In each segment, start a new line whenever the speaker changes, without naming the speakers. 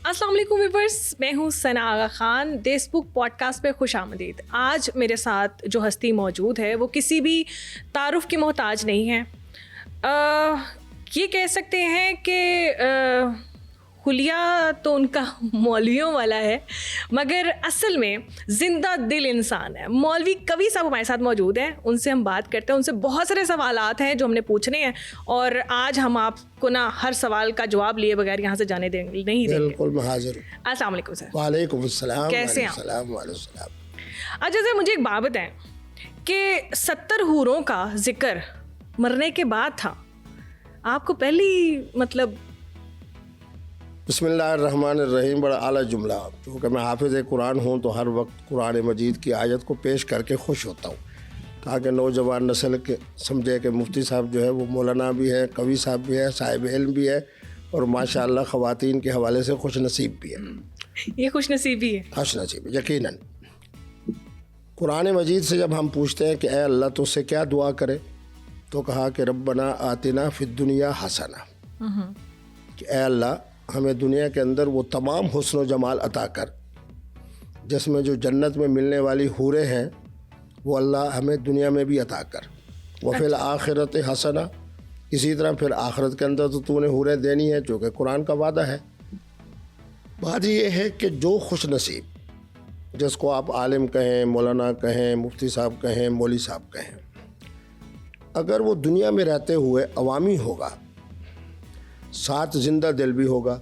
السلام علیکم ویورز، میں ہوں ثنا آغا خان. دیس بک پوڈ کاسٹ پہ خوش آمدید. آج میرے ساتھ جو ہستی موجود ہے وہ کسی بھی تعارف کی محتاج نہیں ہے. یہ کہہ سکتے ہیں کہ حلیہ تو ان کا مولویوں والا ہے، مگر اصل میں زندہ دل انسان ہے. مولوی کوی صاحب ہمارے ساتھ موجود ہیں. ان سے ہم بات کرتے ہیں. ان سے بہت سارے سوالات ہیں جو ہم نے پوچھنے ہیں، اور آج ہم آپ کو نا ہر سوال کا جواب لیے بغیر یہاں سے جانے نہیں دیں گے.
بالکل میں حاضر ہوں.
السلام علیکم سر.
وعلیکم السلام.
کیسے ہیں؟
السلام علیکم السلام.
اچھا سر، مجھے ایک بات بتائیں کہ 70 حوروں کا ذکر مرنے کے بعد تھا. آپ کو پہلی
بسم اللہ الرحمن الرحیم بڑا اعلیٰ جملہ. چونکہ میں حافظ قرآن ہوں تو ہر وقت قرآن مجید کی آیت کو پیش کر کے خوش ہوتا ہوں، تاکہ نوجوان نسل کے سمجھے کہ مفتی صاحب جو ہے وہ مولانا بھی ہے، قوی صاحب بھی ہے، صاحب علم بھی ہے، اور ماشاء اللہ خواتین کے حوالے سے خوش نصیب بھی ہے.
یہ خوش نصیبی ہے.
خوش نصیب یقیناً. قرآن مجید سے جب ہم پوچھتے ہیں کہ اے اللہ تو اس سے کیا دعا کرے، تو کہا کہ ربنا آتنا فی الدنیا حسنہ، کہ اے اللہ ہمیں دنیا کے اندر وہ تمام حسن و جمال عطا کر جس میں جو جنت میں ملنے والی حوریں ہیں وہ اللہ ہمیں دنیا میں بھی عطا کر. وفی الآخرت حسنہ، اسی طرح پھر آخرت کے اندر تو نے حوریں دینی ہے، چونکہ قرآن کا وعدہ ہے. بات یہ ہے کہ جو خوش نصیب، جس کو آپ عالم کہیں، مولانا کہیں، مفتی صاحب کہیں، مولوی صاحب کہیں، اگر وہ دنیا میں رہتے ہوئے عوامی ہوگا، ساتھ زندہ دل بھی ہوگا.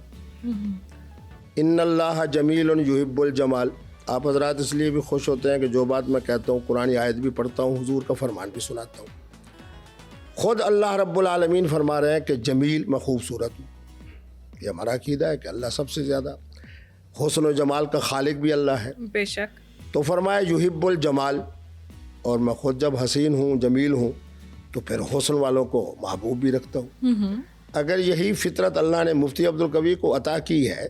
ان اللہ جمیل یحب الجمال. آپ حضرات اس لیے بھی خوش ہوتے ہیں کہ جو بات میں کہتا ہوں قرآن آیت بھی پڑھتا ہوں، حضور کا فرمان بھی سناتا ہوں. خود اللہ رب العالمین فرما رہے ہیں کہ جمیل میں خوبصورت ہوں. یہ ہمارا عقیدہ ہے کہ اللہ سب سے زیادہ حسن و جمال کا خالق بھی اللہ ہے.
بے شک.
تو فرمایا یحب الجمال، اور میں خود جب حسین ہوں، جمیل ہوں، تو پھر حسن والوں کو محبوب بھی رکھتا ہوں. اگر یہی فطرت اللہ نے مفتی عبدالقوی کو عطا کی ہے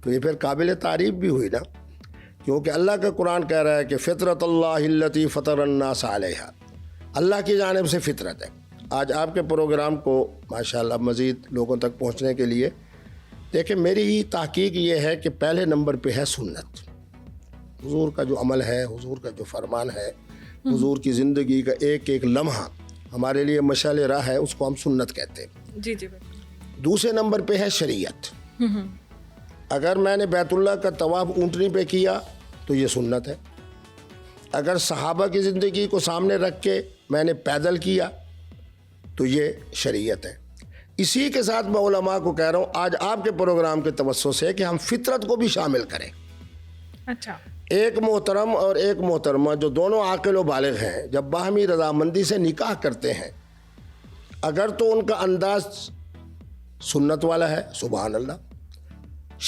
تو یہ پھر قابل تعریف بھی ہوئی نا، کیونکہ اللہ کا قرآن کہہ رہا ہے کہ فطرت اللہ التی فطر الناس علیہا، اللہ کی جانب سے فطرت ہے. آج آپ کے پروگرام کو ماشاءاللہ مزید لوگوں تک پہنچنے کے لیے دیکھیں، میری تحقیق یہ ہے کہ پہلے نمبر پہ ہے سنت. حضور کا جو عمل ہے، حضور کا جو فرمان ہے، حضور کی زندگی کا ایک ایک لمحہ ہمارے لیے مشعل راہ ہے، اس کو ہم سنت کہتے ہیں.
جی جی.
دوسرے نمبر پہ ہے شریعت. اگر میں نے بیت اللہ کا طواف اونٹنی پہ کیا تو یہ سنت ہے. اگر صحابہ کی زندگی کو سامنے رکھ کے میں نے پیدل کیا تو یہ شریعت ہے. اسی کے ساتھ میں علماء کو کہہ رہا ہوں آج آپ کے پروگرام کے توسط سے کہ ہم فطرت کو بھی شامل کریں.
اچھا.
ایک محترم اور ایک محترمہ جو دونوں عاقل و بالغ ہیں، جب باہمی رضامندی سے نکاح کرتے ہیں، اگر تو ان کا انداز سنت والا ہے، سبحان اللہ،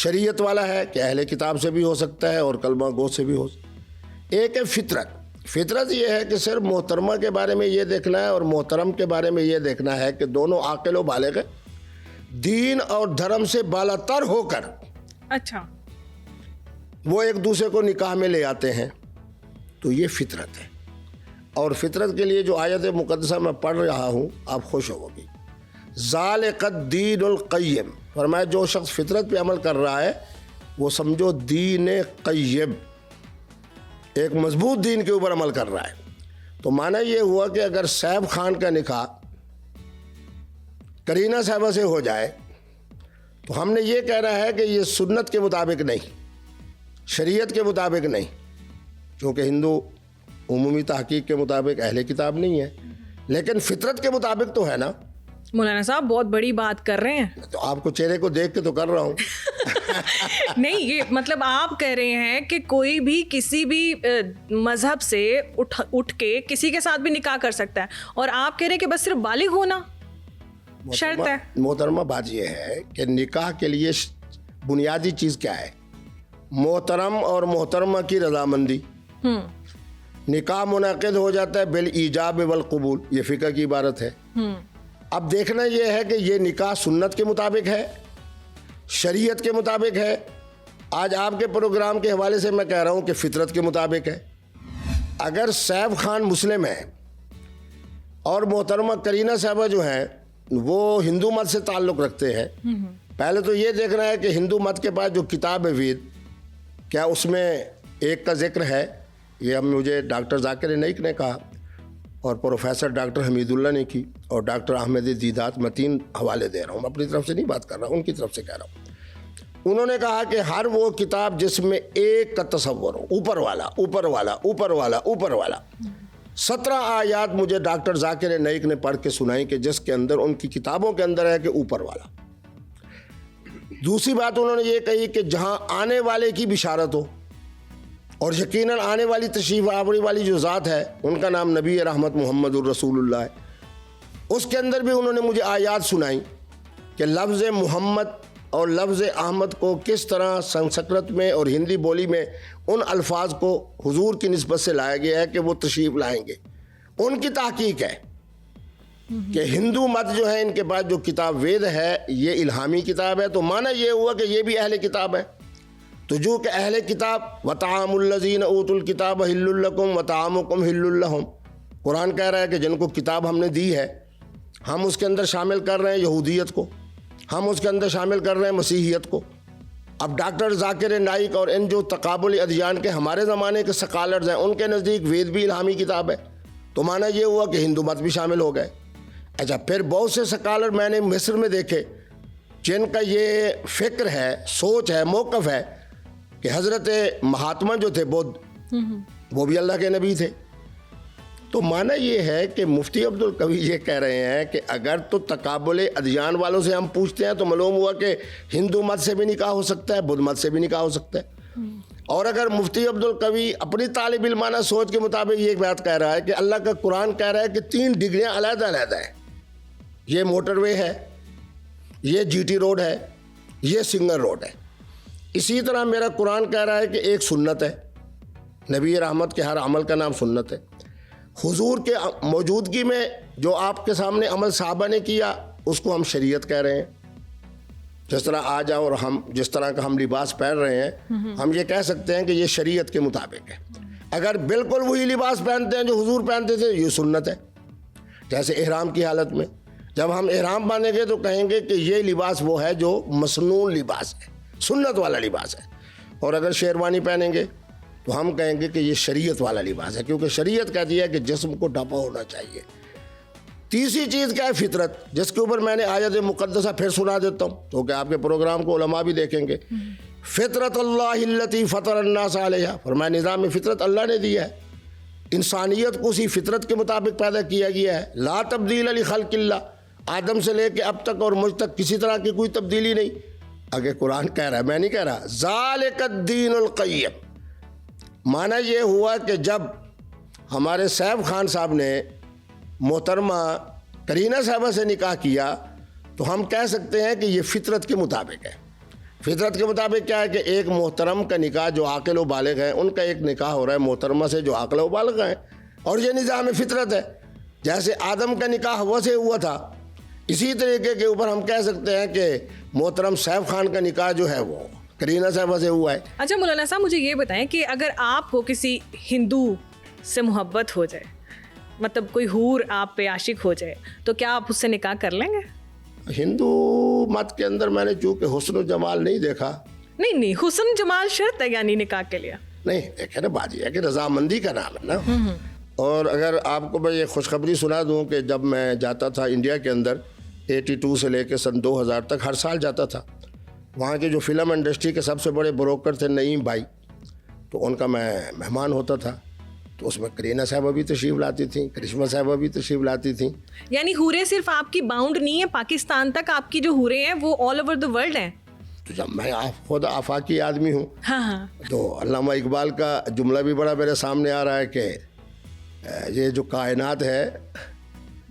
شریعت والا ہے کہ اہل کتاب سے بھی ہو سکتا ہے اور کلمہ گو سے بھی ہو سکتا ہے. ایک ہے فطرت. فطرت یہ ہے کہ صرف محترمہ کے بارے میں یہ دیکھنا ہے اور محترم کے بارے میں یہ دیکھنا ہے کہ دونوں عاقل و بالغ ہیں، دین اور دھرم سے بالا تر ہو کر
اچھا
وہ ایک دوسرے کو نکاح میں لے آتے ہیں، تو یہ فطرت ہے. اور فطرت کے لیے جو آیت مقدسہ میں پڑھ رہا ہوں آپ خوش ہو گی. ذالک الدین القیم، فرمایا جو شخص فطرت پہ عمل کر رہا ہے وہ سمجھو دین قیم، ایک مضبوط دین کے اوپر عمل کر رہا ہے. تو معنی یہ ہوا کہ اگر سیف خان کا نکاح کرینہ صاحبہ سے ہو جائے تو ہم نے یہ کہہ رہا ہے کہ یہ سنت کے مطابق نہیں، شریعت کے مطابق نہیں، کیونکہ ہندو عمومی تحقیق کے مطابق اہل کتاب نہیں ہے، لیکن فطرت کے مطابق تو ہے نا.
مولانا صاحب بہت بڑی بات کر رہے ہیں.
تو آپ کو چہرے کو دیکھ کے تو کر رہا ہوں.
نہیں، یہ مطلب آپ کہہ رہے ہیں کہ کوئی بھی کسی بھی مذہب سے اٹھ کے کسی کے ساتھ بھی نکاح کر سکتا ہے، اور آپ کہہ رہے ہیں کہ بس صرف بالغ ہونا شرط ہے.
محترمہ بات یہ ہے کہ نکاح کے لیے بنیادی چیز کیا ہے؟ محترم اور محترمہ کی رضامندی. نکاح منعقد ہو جاتا ہے بالایجاب والقبول، یہ فقہ کی عبارت ہے. اب دیکھنا یہ ہے کہ یہ نکاح سنت کے مطابق ہے، شریعت کے مطابق ہے. آج آپ کے پروگرام کے حوالے سے میں کہہ رہا ہوں کہ فطرت کے مطابق ہے. اگر سیف خان مسلم ہے اور محترمہ کرینہ صاحبہ جو ہیں وہ ہندو مت سے تعلق رکھتے ہیں، پہلے تو یہ دیکھنا ہے کہ ہندو مت کے پاس جو کتاب ہے وید، کیا اس میں ایک کا ذکر ہے؟ یہ اب مجھے ڈاکٹر ذاکر نائک نے کہا اور پروفیسر ڈاکٹر حمید اللہ نے کی اور ڈاکٹر احمد دیدات. میں 3 حوالے دے رہا ہوں، اپنی طرف سے نہیں بات کر رہا، ان کی طرف سے کہہ رہا ہوں. انہوں نے کہا کہ ہر وہ کتاب جس میں ایک کا تصور ہو، اوپر والا اوپر والا اوپر والا اوپر والا. 17 آیات مجھے ڈاکٹر ذاکر نائک نے پڑھ کے سنائی کہ جس کے اندر ان کی کتابوں کے اندر ہے کہ اوپر والا. دوسری بات انہوں نے یہ کہی کہ جہاں آنے والے کی بشارت ہو، اور یقیناً آنے والی تشریف آوری والی جو ذات ہے ان کا نام نبی رحمت محمد الرسول اللہ ہے. اس کے اندر بھی انہوں نے مجھے آیات سنائی کہ لفظ محمد اور لفظ احمد کو کس طرح سنسکرت میں اور ہندی بولی میں ان الفاظ کو حضور کی نسبت سے لایا گیا ہے کہ وہ تشریف لائیں گے. ان کی تحقیق ہے کہ ہندو مت جو ہے ان کے پاس جو کتاب وید ہے یہ الہامی کتاب ہے، تو معنی یہ ہوا کہ یہ بھی اہل کتاب ہے. تو جو کہ اہل کتاب وطعام الذین اوتوا الکتاب حل لکم وطعامکم حل لہم، قرآن کہہ رہا ہے کہ جن کو کتاب ہم نے دی ہے ہم اس کے اندر شامل کر رہے ہیں یہودیت کو، ہم اس کے اندر شامل کر رہے ہیں مسیحیت کو. اب ڈاکٹر ذاکر نائک اور ان جو تقابل ادیان کے ہمارے زمانے کے سکالرز ہیں ان کے نزدیک وید بھی الہامی کتاب ہے، تو معنی یہ ہوا کہ ہندو مت بھی شامل ہو گئے. اچھا، پھر بہت سے سکالر میں نے مصر میں دیکھے جن کا یہ فکر ہے، سوچ ہے، موقف ہے کہ حضرت مہاتما جو تھے بدھ، وہ بھی اللہ کے نبی تھے. تو معنی یہ ہے کہ مفتی عبد القوی یہ کہہ رہے ہیں کہ اگر تو تقابل ادیان والوں سے ہم پوچھتے ہیں تو معلوم ہوا کہ ہندو مت سے بھی نکاح ہو سکتا ہے، بدھ مت سے بھی نکاح ہو سکتا ہے. اور اگر مفتی عبد القوی اپنی طالب علمانہ سوچ کے مطابق یہ بات کہہ رہا ہے کہ اللہ کا قرآن کہہ رہا ہے کہ 3 ڈگریاں علیحدہ علیحدہ ہیں، یہ موٹر وے ہے، یہ جی ٹی روڈ ہے، یہ سنگل روڈ ہے. اسی طرح میرا قرآن کہہ رہا ہے کہ ایک سنت ہے، نبی رحمت کے ہر عمل کا نام سنت ہے. حضور کے موجودگی میں جو آپ کے سامنے عمل صحابہ نے کیا اس کو ہم شریعت کہہ رہے ہیں. جس طرح آج اور ہم جس طرح کا ہم لباس پہن رہے ہیں ہم یہ کہہ سکتے ہیں کہ یہ شریعت کے مطابق ہے. اگر بالکل وہی لباس پہنتے ہیں جو حضور پہنتے تھے یہ سنت ہے. جیسے احرام کی حالت میں جب ہم احرام باندھیں گے تو کہیں گے کہ یہ لباس وہ ہے جو مسنون لباس ہے، سنت والا لباس ہے. اور اگر شیروانی پہنیں گے تو ہم کہیں گے کہ یہ شریعت والا لباس ہے، کیونکہ شریعت کہتی ہے کہ جسم کو ڈھپا ہونا چاہیے. تیسری چیز کیا ہے؟ فطرت، جس کے اوپر میں نے آیت مقدسہ پھر سنا دیتا ہوں تو کہ آپ کے پروگرام کو علماء بھی دیکھیں گے. فطرت اللہ التی فطر الناس علیہا، فرمایا نظام فطرت اللہ نے دیا ہے، انسانیت کو اسی فطرت کے مطابق پیدا کیا گیا ہے. لا تبدیل لخلق اللہ، آدم سے لے کے اب تک اور مجھ تک کسی طرح کی کوئی تبدیلی نہیں. آگے قرآن کہہ رہا ہے، میں نہیں کہہ رہا، ذالک الدین القیم. معنی یہ ہوا کہ جب ہمارے سیف خان صاحب نے محترمہ کرینہ صاحبہ سے نکاح کیا تو ہم کہہ سکتے ہیں کہ یہ فطرت کے مطابق ہے. فطرت کے مطابق کیا ہے کہ ایک محترم کا نکاح جو عاقل و بالغ ہیں ان کا ایک نکاح ہو رہا ہے محترمہ سے جو عاقل و بالغ ہیں، اور یہ نظام فطرت ہے. جیسے آدم کا نکاح ہوا سے ہوا تھا اسی طریقے کے اوپر ہم کہہ سکتے ہیں کہ محترم سیف خان کا نکاح جو ہے وہ کرینہ صاحبہ سے ہوا ہے.
اچھا مولانا صاحب مجھے یہ بتائیں کہ اگر آپ کو کسی ہندو سے محبت ہو جائے، مطلب کوئی حور آپ پہ عاشق ہو جائے، تو کیا آپ اس سے نکاح کر لیں گے؟
ہندو مت کے اندر میں نے چونکہ حسن و جمال نہیں دیکھا.
نہیں حسن جمال شرط ہے یعنی نکاح کے لیے؟
نہیں، ایک ہے نا بات یہ ہے کہ رضامندی کا نام ہے نا. اور اگر آپ کو میں یہ خوشخبری سنا دوں کہ جب میں جاتا تھا انڈیا کے اندر 82 سے لے کے سن 2000 تک ہر سال جاتا تھا، وہاں کے جو فلم انڈسٹری کے سب سے بڑے بروکر تھے نعیم بھائی، تو ان کا میں مہمان ہوتا تھا. تو اس میں کرینہ صاحبہ بھی تشریف لاتی تھیں، کرشمہ صاحبہ بھی تشریف لاتی تھیں. یعنی
حوریں صرف آپ کی باؤنڈ نہیں ہے پاکستان تک، آپ کی جو حوریں ہیں وہ آل اوور دا ورلڈ ہیں.
تو جب میں خود آفاقی آدمی ہوں تو علامہ اقبال کا جملہ بھی بڑا میرے سامنے آ رہا ہے کہ یہ جو کائنات ہے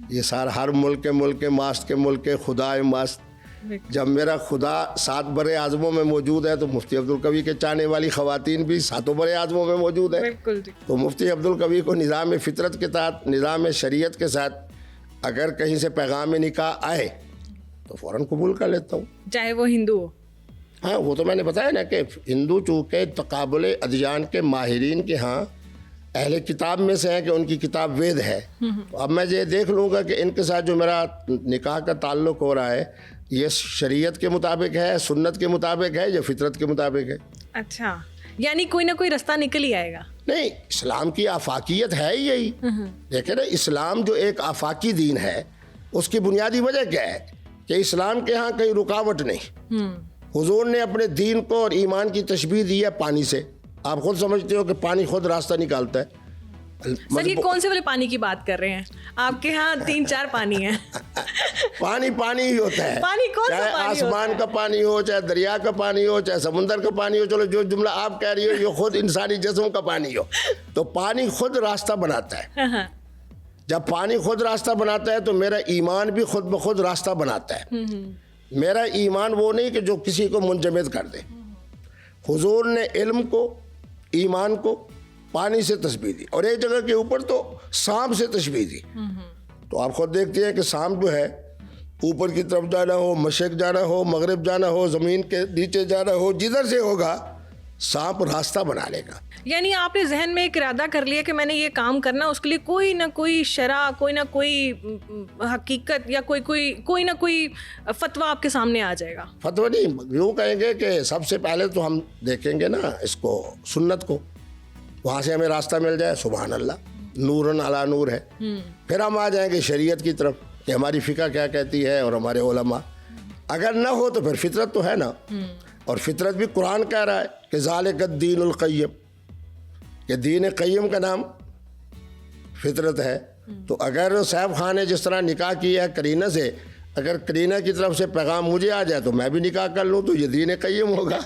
یہ سارا ہر ملک ماست کے ملک خدا ماست. جب میرا خدا 7 بر اعظموں میں موجود ہے تو مفتی عبد القوی کے چاہنے والی خواتین بھی 7 بر اعظموں میں موجود ہے. تو مفتی عبد القوی کو نظام فطرت کے تحت، نظام شریعت کے ساتھ اگر کہیں سے پیغام نکاح آئے تو فوراً قبول کر لیتا ہوں،
چاہے وہ ہندو ہو.
ہاں وہ تو میں نے بتایا نا کہ ہندو چونکہ تقابل ادیان کے ماہرین کے ہاں اہل کتاب میں سے ہیں کہ ان کی کتاب وید ہے. اب میں یہ دیکھ لوں گا کہ ان کے ساتھ جو میرا نکاح کا تعلق ہو رہا ہے یہ شریعت کے مطابق ہے, سنت کے مطابق ہے, یا فطرت کے مطابق ہے؟
اچھا, یعنی کوئی نہ کوئی رستہ نکل ہی آئے گا.
نہیں, اسلام کی آفاقیت ہے یہی. دیکھیں نا, اسلام جو ایک آفاقی دین ہے, اس کی بنیادی وجہ کیا ہے کہ اسلام کے ہاں کہیں رکاوٹ نہیں. حضور نے اپنے دین کو اور ایمان کی تشبیہ دی ہے پانی سے. آپ خود سمجھتے ہو کہ پانی خود راستہ نکالتا ہے.
سر یہ کون سے والے پانی کی بات کر رہے ہیں؟ آپ کے ہاں 3-4 پانی ہیں.
پانی پانی ہی ہوتا ہے.
پانی کون سا
چاہے
پانی
آسمان کا پانی ہو, چاہے دریا کا پانی ہو, چاہے سمندر کا پانی ہو. چلو جو جملہ آپ کہہ رہی ہو یہ خود انسانی جسم کا پانی ہو, تو پانی خود راستہ بناتا ہے. جب پانی خود راستہ بناتا ہے تو میرا ایمان بھی خود بخود راستہ بناتا ہے. میرا ایمان وہ نہیں کہ جو کسی کو منجمد کر دے. حضور نے علم کو, ایمان کو پانی سے تشبیہ دی, اور ایک جگہ کے اوپر تو سانپ سے تشبیہ دی. تو آپ خود دیکھتے ہیں کہ سانپ جو ہے اوپر کی طرف جانا ہو, مشرق جانا ہو, مغرب جانا ہو, زمین کے نیچے جانا ہو, جدھر سے ہوگا سانپ راستہ بنا لے گا.
یعنی آپ نے ذہن میں ایک ارادہ کر لیا کہ میں نے یہ کام کرنا, اس کے لیے کوئی نہ کوئی شرع, کوئی نہ کوئی حقیقت یا کوئی نہ کوئی فتویٰ آپ کے سامنے آ جائے گا.
فتویٰ نہیں, یوں کہیں گے کہ سب سے پہلے تو ہم دیکھیں گے نا اس کو, سنت کو, وہاں سے ہمیں راستہ مل جائے, سبحان اللہ, نورن علی نور ہے. پھر ہم آ جائیں گے شریعت کی طرف کہ ہماری فقہ کیا کہتی ہے اور ہمارے علماء. اگر نہ ہو تو پھر فطرت تو ہے نا, اور فطرت بھی قرآن کہہ رہا ہے کہ ذالک الدین القیم, کہ دین قیم کا نام فطرت ہے. تو اگر صاحب خان نے جس طرح نکاح کیا ہے کرینہ سے, اگر کرینہ کی طرف سے پیغام مجھے آ جائے تو میں بھی نکاح کر لوں, تو یہ دین قیم ہوگا.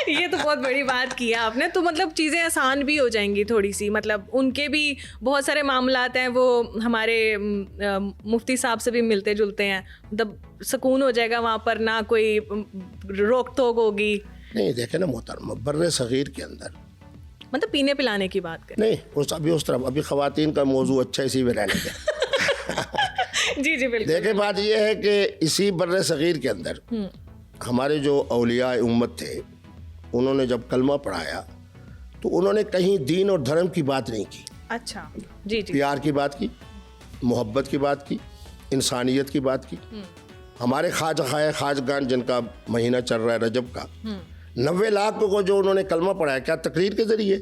یہ تو بہت بڑی بات کی ہے آپ نے. تو مطلب چیزیں آسان بھی ہو جائیں گی تھوڑی سی, مطلب ان کے بھی بہت سارے معاملات ہیں وہ ہمارے مفتی صاحب سے بھی ملتے جلتے ہیں, مطلب سکون ہو جائے گا وہاں پر, نہ کوئی روک ٹوک ہوگی. نہیں
دیکھیں نا محترم, بر صغیر کے اندر
مطلب پینے پلانے کی بات کریں.
نہیں اس طرف ابھی خواتین کا موضوع اچھا اسی میں رہنے کا.
جی بالکل.
دیکھیں بات یہ ہے کہ اسی بر صغیر کے اندر ہمارے جو اولیاء امت تھے, انہوں نے جب کلمہ پڑھایا تو انہوں نے کہیں دین اور دھرم کی بات نہیں کی.
اچھا جی.
پیار کی بات کی, محبت کی بات کی, انسانیت کی بات کی. ہمارے خواجگان جن کا مہینہ چل رہا ہے رجب کا, 90 لاکھ کو جو انہوں نے کلمہ پڑھایا, کیا تقریر کے ذریعے,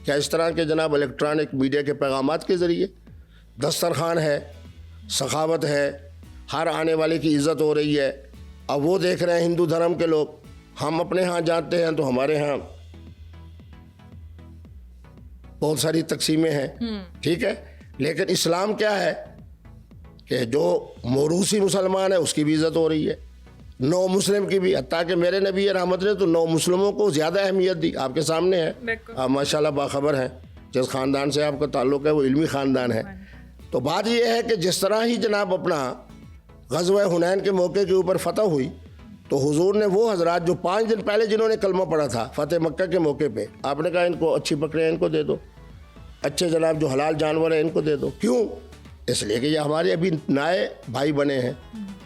کیا اس طرح کے جناب الیکٹرانک میڈیا کے پیغامات کے ذریعے؟ دسترخوان ہے, سخاوت ہے, ہر آنے والے کی عزت ہو رہی ہے. اب وہ دیکھ رہے ہیں ہندو دھرم کے لوگ, ہم اپنے ہاں جانتے ہیں تو ہمارے ہاں بہت ساری تقسیمیں ہیں, ٹھیک ہے, لیکن اسلام کیا ہے کہ جو موروثی مسلمان ہے اس کی بھی عزت ہو رہی ہے, نو مسلم کی بھی. حتیٰ کہ میرے نبی رحمت نے تو نو مسلموں کو زیادہ اہمیت دی. آپ کے سامنے ہے, آپ ماشاءاللہ باخبر ہیں, جس خاندان سے آپ کا تعلق ہے وہ علمی خاندان ہے. تو بات یہ ہے کہ جس طرح ہی جناب اپنا غزوہ حنین کے موقع کے اوپر فتح ہوئی, تو حضور نے وہ حضرات جو 5 دن پہلے جنہوں نے کلمہ پڑھا تھا فتح مکہ کے موقع پہ, آپ نے کہا ان کو اچھی بکریاں ان کو دے دو, اچھے جناب جو حلال جانور ہیں ان کو دے دو. کیوں؟ اس لیے کہ یہ ہمارے ابھی نئے بھائی بنے ہیں,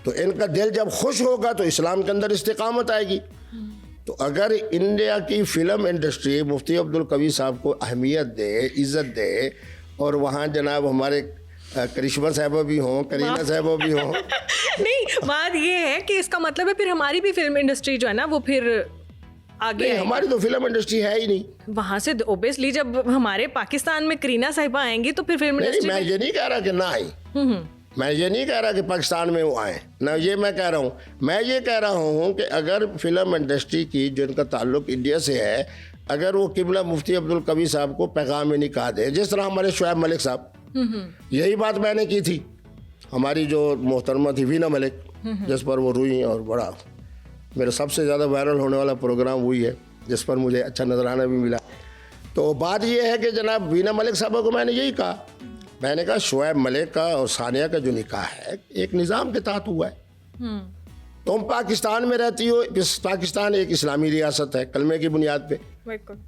تو ان کا دل جب خوش ہوگا تو اسلام کے اندر استقامت آئے گی. تو اگر انڈیا کی فلم انڈسٹری مفتی عبدالقوی صاحب کو اہمیت دے, عزت دے, اور وہاں جناب ہمارے کرشمہ صاحبہ بھی ہوں, کرینہ صاحبہ بھی ہوں.
نہیں, بات یہ ہے کہ اس کا مطلب ہے پھر ہماری بھی فلم انڈسٹری جو ہے نا وہ پھر آگے.
ہماری تو فلم انڈسٹری ہے ہی نہیں.
وہاں سے اوبیسلی جب ہمارے پاکستان میں کرینہ صاحبہ آئیں گی تو پھر فلم انڈسٹری.
میں یہ نہیں کہہ رہا کہ نہ آئی, میں یہ نہیں کہہ رہا کہ پاکستان میں وہ آئیں, نہ یہ میں کہہ رہا ہوں. میں یہ کہہ رہا ہوں کہ اگر فلم انڈسٹری کی جن کا تعلق انڈیا سے ہے, اگر وہ قبلہ مفتی عبدالقوی صاحب کو پیغام نکاح دے, جس طرح ہمارے شعیب ملک صاحب, یہی بات میں نے کی تھی. ہماری جو محترمہ تھی وینا ملک, جس پر وہ روئی, اور بڑا میرا سب سے زیادہ وائرل ہونے والا پروگرام وہی ہے جس پر مجھے اچھا نظرانہ بھی ملا. تو بات یہ ہے کہ جناب وینا ملک صاحبہ کو میں نے یہی کہا, میں نے کہا شعیب ملک کا اور ثانیہ کا جو نکاح ہے ایک نظام کے تحت ہوا ہے. تم پاکستان میں رہتی ہو, پاکستان ایک اسلامی ریاست ہے کلمے کی بنیاد پہ,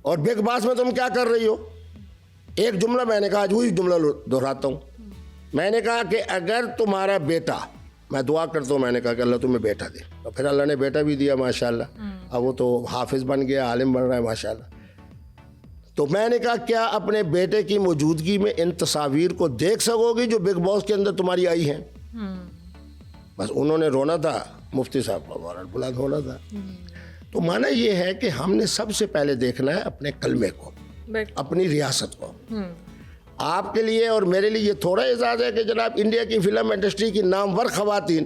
اور بگ باس میں تم کیا کر رہی ہو. ایک جملہ میں نے کہا, وہی جملہ دہراتا ہوں, میں نے کہا کہ اگر تمہارا بیٹا, میں دعا کرتا ہوں, میں نے کہا کہ اللہ تمہیں بیٹا دے, اور پھر اللہ نے بیٹا بھی دیا ماشاءاللہ. اب وہ تو حافظ بن گیا, عالم بن رہا ہے ماشاءاللہ. تو میں نے کہا کیا اپنے بیٹے کی موجودگی میں ان تصاویر کو دیکھ سکو گی جو بگ باس کے اندر تمہاری آئی ہیں؟ بس انہوں نے رونا تھا, مفتی صاحب کا مورل بلند ہونا تھا. تو مانا یہ ہے کہ ہم نے سب سے پہلے دیکھنا ہے اپنے کلمے کو, اپنی ریاست کو. آپ کے لیے اور میرے لیے یہ تھوڑا اعزاز ہے کہ جناب انڈیا کی فلم انڈسٹری کی نامور خواتین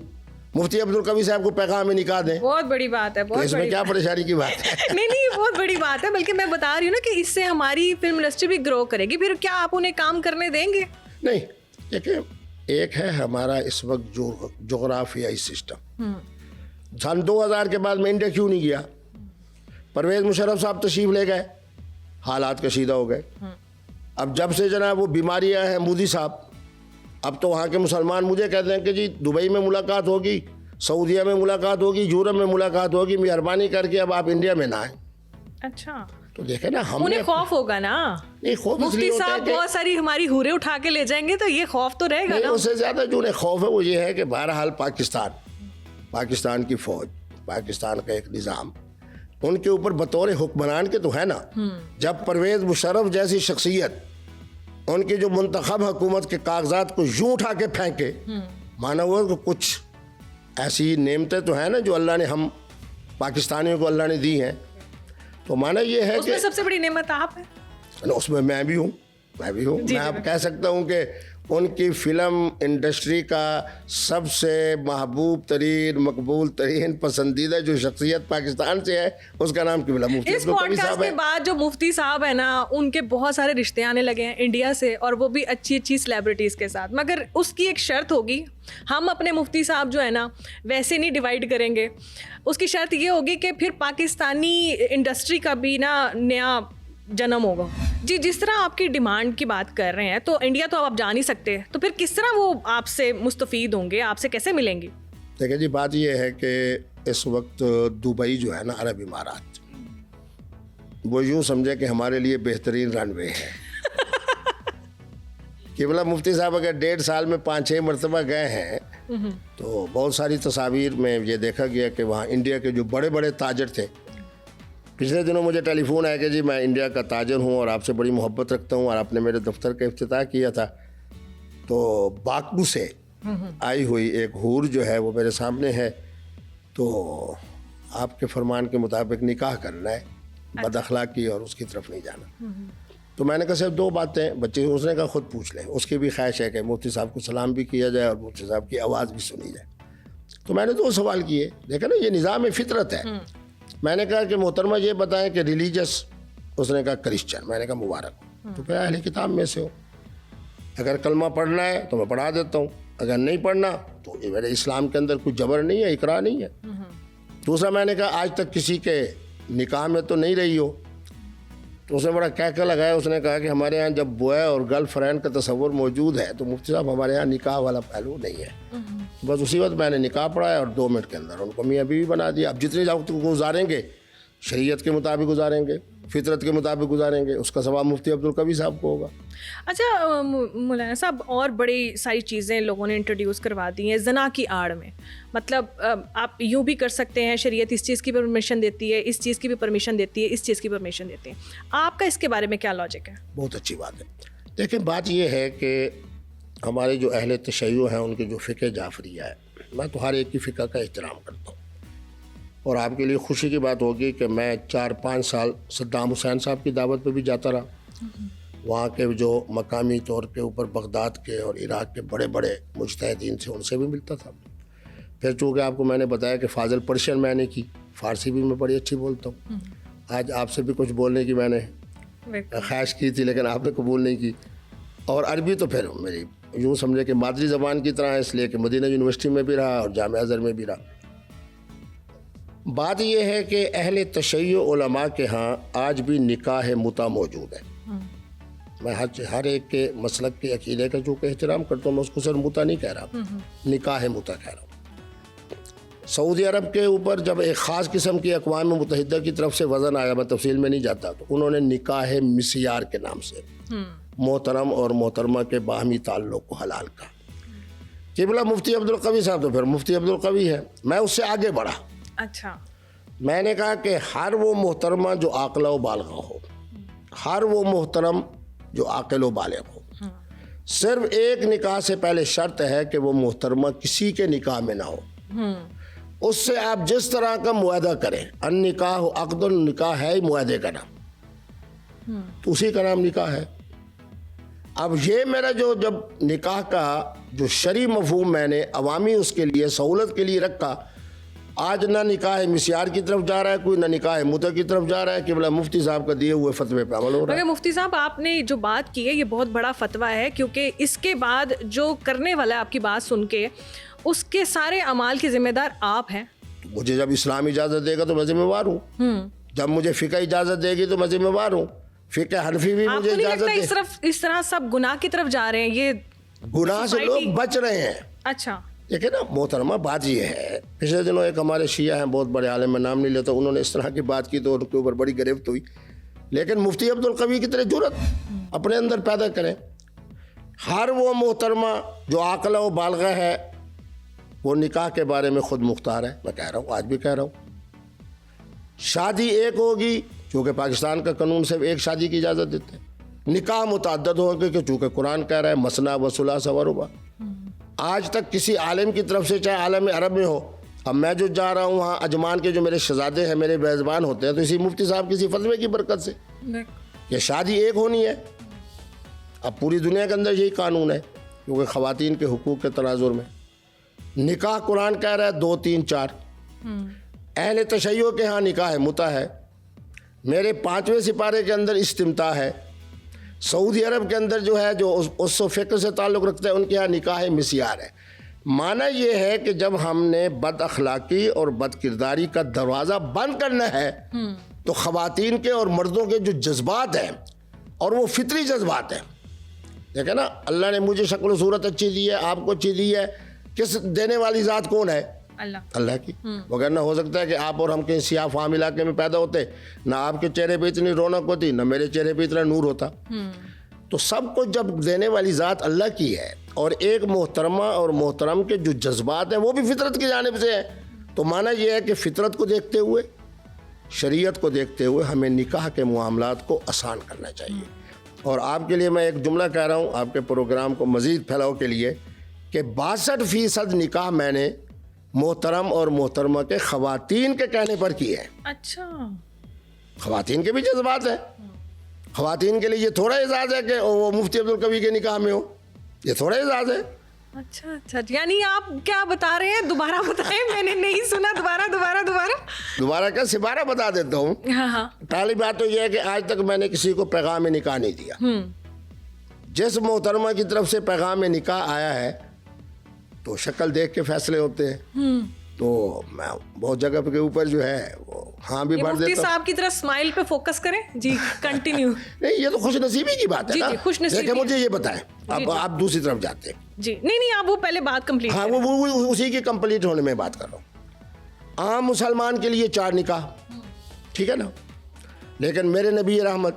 مفتی عبدالقوی صاحب کو پیغام نکاح دیں.
بہت بڑی بات ہے, بہت
اس میں کیا پریشانی کی بات ہے؟
نہیں یہ بہت بڑی بات ہے, بلکہ میں بتا رہی ہوں نا کہ اس سے ہماری فلم انڈسٹری بھی گرو کرے گی. پھر کیا آپ انہیں کام کرنے دیں گے؟
نہیں, دیکھیں ایک ہے ہمارا اس وقت جو جغرافیائی سسٹم. سن 2000 کے بعد میں انڈیا کیوں نہیں گیا؟ پرویز مشرف صاحب تشریف لے گئے, حالات کشیدہ ہو گئے. اب جب سے جناب وہ بیماریاں ہیں مودی صاحب, اب تو وہاں کے مسلمان مجھے کہتے ہیں کہ جی دبئی میں ملاقات ہوگی, سعودیہ میں ملاقات ہوگی, یورپ میں ملاقات ہوگی, مہربانی کر کے اب آپ انڈیا میں نہ آئیں.
اچھا,
تو دیکھیں نا ہم
انہیں خوف ہوگا نا.
نہیں, خوف اس
مفتی
لیے ہوتا ہے
صاحب
کہ
بہت ساری ہماری حوریں اٹھا کے لے جائیں گے تو یہ خوف تو رہے گا نا.
اس سے زیادہ جو انہیں خوف ہے وہ یہ ہے کہ بہرحال پاکستان کی فوج, پاکستان کا ایک نظام ان کے اوپر بطور حکمران کے تو ہے نا. جب پرویز مشرف جیسی شخصیت ان کی جو منتخب حکومت کے کاغذات کو یوں اٹھا کے پھینکے, مانا ہوا کہ کچھ ایسی نعمتیں تو ہیں نا جو اللہ نے ہم پاکستانیوں کو اللہ نے دی ہیں. تو مانا یہ ہے
اس میں سب سے بڑی نعمت آپ ہیں.
اس میں بھی ہوں. میں آپ کہہ سکتا ہوں کہ ان کی فلم انڈسٹری کا سب سے محبوب ترین, مقبول ترین, پسندیدہ جو شخصیت پاکستان سے ہے اس کا نام قبلہ مفتی
اس پوڈ کاسٹ کے بعد جو مفتی صاحب ہیں نا ان کے بہت سارے رشتے آنے لگے ہیں انڈیا سے, اور وہ بھی اچھی اچھی سیلیبریٹیز کے ساتھ. مگر اس کی ایک شرط ہوگی, ہم اپنے مفتی صاحب جو ہے نا ویسے نہیں ڈیوائڈ کریں گے. اس کی شرط یہ ہوگی کہ پھر پاکستانی انڈسٹری کا بھی نا نیا جنم ہوگا. جی, جس طرح آپ کی ڈیمانڈ کی بات کر رہے ہیں تو انڈیا تو آپ جا نہیں سکتے, تو پھر کس طرح وہ آپ سے مستفید ہوں گے, آپ سے کیسے ملیں گے؟
دیکھیں جی, بات یہ ہے کہ اس وقت دبئی جو ہے نا عرب امارات, وہ یوں سمجھے کہ ہمارے لیے بہترین رن وے ہے. قبلہ مفتی صاحب اگر 1.5 سال میں 5-6 مرتبہ گئے ہیں تو بہت ساری تصاویر میں یہ دیکھا گیا کہ وہاں انڈیا کے جو بڑے بڑے تاجر تھے. پچھلے دنوں مجھے ٹیلی فون آیا کہ جی میں انڈیا کا تاجر ہوں اور آپ سے بڑی محبت رکھتا ہوں اور آپ نے میرے دفتر کا افتتاح کیا تھا. تو باکو سے آئی ہوئی ایک حور جو ہے وہ میرے سامنے ہے, تو آپ کے فرمان کے مطابق نکاح کرنا ہے, بد اخلاقی اور اس کی طرف نہیں جانا. تو میں نے کہا صرف 2 باتیں, بچے اس نے کہا خود پوچھ لیں. اس کی بھی خواہش ہے کہ مفتی صاحب کو سلام بھی کیا جائے اور مفتی صاحب کی آواز بھی سنی جائے. تو میں نے 2 سوال کیے. دیکھا نا, یہ نظام فطرت ہے. میں نے کہا کہ محترمہ یہ بتائیں کہ ریلیجس, اس نے کہا کرسچن. میں نے کہا مبارک. تو کہا اہل کتاب میں سے ہو, اگر کلمہ پڑھنا ہے تو میں پڑھا دیتا ہوں, اگر نہیں پڑھنا تو یہ میرے اسلام کے اندر کوئی جبر نہیں ہے, اکراہ نہیں ہے. دوسرا میں نے کہا آج تک کسی کے نکاح میں تو نہیں رہی ہو. تو اس نے بڑا کہہ لگایا. اس نے کہا کہ ہمارے یہاں جب بوائے اور گرل فرینڈ کا تصور موجود ہے تو مفتی صاحب ہمارے یہاں نکاح والا پہلو نہیں ہے. بس اسی وقت میں نے نکاح پڑھایا اور 2 منٹ کے اندر ان کو میاں بیوی بنا دیا. اب جتنے وقت گزاریں گے شریعت کے مطابق گزاریں گے, فطرت کے مطابق گزاریں گے, اس کا ثواب مفتی عبدالقوی صاحب کو ہوگا.
اچھا مولانا صاحب, اور بڑی ساری چیزیں لوگوں نے انٹروڈیوس کروا دی ہیں زنا کی آڑ میں. مطلب آپ یوں بھی کر سکتے ہیں, شریعت اس چیز کی پرمیشن دیتی ہے, اس چیز کی بھی پرمیشن دیتی ہے, اس چیز کی پرمیشن دیتی ہے. آپ کا اس کے بارے میں کیا لاجک ہے؟
بہت اچھی بات ہے. دیکھیں بات یہ ہے کہ ہمارے جو اہل تشیع ہیں ان کی جو فقہ جعفریہ ہے, میں تو ہر ایک کی فقہ کا احترام کرتا ہوں. اور آپ کے لیے خوشی کی بات ہوگی کہ میں 4-5 سال صدام حسین صاحب کی دعوت پہ بھی جاتا رہا. وہاں کے جو مقامی طور کے اوپر بغداد کے اور عراق کے بڑے بڑے مجتہدین تھے ان سے بھی ملتا تھا. پھر چونکہ آپ کو میں نے بتایا کہ فاضل پرشین میں نے کی, فارسی بھی میں بڑی اچھی بولتا ہوں. آج آپ سے بھی کچھ بولنے کی میں نے خواہش کی تھی لیکن آپ نے قبول نہیں کی. اور عربی تو پھر میری یوں سمجھے کہ مادری زبان کی طرح ہے, اس لیے کہ مدینہ یونیورسٹی میں بھی رہا اور جامعہ ازہر میں بھی رہا. بات یہ ہے کہ اہل تشیع علماء کے ہاں آج بھی نکاح متع موجود ہے. میں ہر ایک کے مسلک کے عقیدے کا جو کہ احترام کرتا ہوں, میں اس کو صرف متع نہیں کہہ رہا, نکاح متع کہہ رہا ہوں. سعودی عرب کے اوپر جب ایک خاص قسم کی اقوام متحدہ کی طرف سے وزن آیا, میں تفصیل میں نہیں جاتا, تو انہوں نے نکاح مسیار کے نام سے محترم اور محترمہ کے باہمی تعلق کو حلال کہا. قبلہ مفتی عبدالقوی صاحب تو پھر مفتی عبدالقوی ہے. میں اس سے آگے بڑھا.
اچھا,
میں نے کہا کہ ہر وہ محترمہ جو عاقلہ و بالغہ ہو, ہر وہ محترم جو عاقل و بالغ ہو, صرف ایک نکاح سے پہلے شرط ہے کہ وہ محترمہ کسی کے نکاح میں نہ ہو. اس سے آپ جس طرح کا معاہدہ کریں، النکاح عقد، نکاح ہے معاہدے کا نام، تو اسی کا نام نکاح ہے۔ اب یہ میرا جب نکاح کا جو شرعی مفہوم میں نے عوامی اس کے لیے سہولت کے لیے رکھا، آج نہ نکاح مسیار کی طرف جا رہا ہے کوئی، نہ نکاح متع کی طرف جا رہا ہے، کہ بلا مفتی صاحب کا دیے ہوئے فتوے پہ عمل ہو رہا ہے۔
مگر مفتی صاحب آپ نے جو بات کی ہے یہ بہت بڑا فتویٰ ہے، کیونکہ اس کے بعد جو کرنے والا ہے آپ کی بات سن کے، اس کے سارے اعمال کے ذمہ دار آپ ہیں۔
مجھے جب اسلام اجازت دے گا تو میں ذمہ وار ہوں، جب مجھے فقہ اجازت دے گی تو میں ذمہ وار ہوں۔ فقہ حنفی بھی مجھے اجازت دے۔
اس طرح سب گناہ کی طرف جا رہے ہیں، یہ
گناہ سے لوگ بچ رہے ہیں۔
اچھا
دیکھیں نا محترمہ، بات یہ ہے، پچھلے دنوں ایک ہمارے شیعہ ہیں بہت بڑے عالم، میں نام نہیں لیتا، انہوں نے اس طرح کی بات کی تو ان کے اوپر بڑی گرفت ہوئی، لیکن مفتی عبدالقوی کی طرح جرأت اپنے اندر پیدا کریں۔ ہر وہ محترمہ جو عاقلہ و بالغہ ہے وہ نکاح کے بارے میں خود مختار ہے، میں کہہ رہا ہوں، آج بھی کہہ رہا ہوں۔ شادی ایک ہوگی چونکہ پاکستان کا قانون صرف ایک شادی کی اجازت دیتے ہیں، نکاح متعدد ہوگا کہ چونکہ قرآن کہہ رہا ہے مثنی و ثلاث و رباع۔ آج تک کسی عالم کی طرف سے، چاہے عالم عرب میں ہو، اب میں جو جا رہا ہوں وہاں اجمان کے جو میرے شہزادے ہیں، میرے میزبان ہوتے ہیں، تو اسی مفتی صاحب کسی فتوے کی برکت سے کہ شادی ایک ہونی ہے۔ اب پوری دنیا کے اندر یہی قانون ہے، کیونکہ خواتین کے حقوق کے تناظر میں نکاح قرآن کہہ رہا ہے 2 3 4۔ اہل تشیع کے ہاں نکاح متع ہے، میرے 5ویں سپارے کے اندر استمتاع ہے، سعودی عرب کے اندر جو ہے جو اس و فقہ سے تعلق رکھتا ہے ان کے ہاں نکاح مسیار ہے۔ معنی یہ ہے کہ جب ہم نے بد اخلاقی اور بد کرداری کا دروازہ بند کرنا ہے تو خواتین کے اور مردوں کے جو جذبات ہیں، اور وہ فطری جذبات ہیں، دیکھیں نا، اللہ نے مجھے شکل و صورت اچھی دی ہے، آپ کو اچھی دی ہے، کس دینے والی ذات کون ہے؟ اللہ کی۔ وغیرہ ہو سکتا ہے کہ آپ اور ہم کہیں سیاہ فام علاقے میں پیدا ہوتے، نہ آپ کے چہرے پہ اتنی رونق ہوتی، نہ میرے چہرے پہ اتنا نور ہوتا۔ تو سب کو جب دینے والی ذات اللہ کی ہے، اور ایک محترمہ اور محترم کے جو جذبات ہیں وہ بھی فطرت کی جانب سے ہیں، تو معنی یہ ہے کہ فطرت کو دیکھتے ہوئے، شریعت کو دیکھتے ہوئے ہمیں نکاح کے معاملات کو آسان کرنا چاہیے۔ اور آپ کے لیے میں ایک جملہ کہہ رہا ہوں آپ کے پروگرام کو مزید پھیلاؤ کے لیے، کہ 62% نکاح میں نے محترم اور محترمہ کے خواتین کے کہنے پر کی ہے۔
اچھا،
خواتین کے بھی جذبات ہیں، خواتین کے لیے یہ تھوڑا اعزاز ہے کہ وہ مفتی عبدالقوی کے نکاح میں ہو، یہ تھوڑا اعزاز ہے۔
اچھا، یعنی آپ کیا بتا رہے ہیں؟ دوبارہ بتائیں، میں نے نہیں سنا، دوبارہ
کیا سپارہ بتا دیتا ہوں۔
ہاں،
پہلی بات تو یہ ہے کہ آج تک میں نے کسی کو پیغام نکاح نہیں دیا۔ جس محترمہ کی طرف سے پیغام نکاح آیا ہے تو شکل دیکھ کے فیصلے ہوتے ہیں، تو میں بہت جگہ کے اوپر جو ہے وہ ہاں بھی بھر دیتا ہوں۔
مفتی صاحب کی طرح اسمائل پہ فوکس کریں جی، کنٹینیو۔
نہیں، یہ تو خوش نصیبی کی بات ہے نا۔
خوش نصیبی۔
لیکن مجھے یہ بتائیں، اب آپ دوسری طرف جاتے ہیں۔
جی نہیں، آپ وہ پہلے بات کمپلیٹ۔
ہاں، وہ اسی کی کمپلیٹ ہونے میں بات کر رہا ہوں۔ عام مسلمان کے لیے 4 نکاح، ٹھیک ہے نا، لیکن میرے نبی رحمت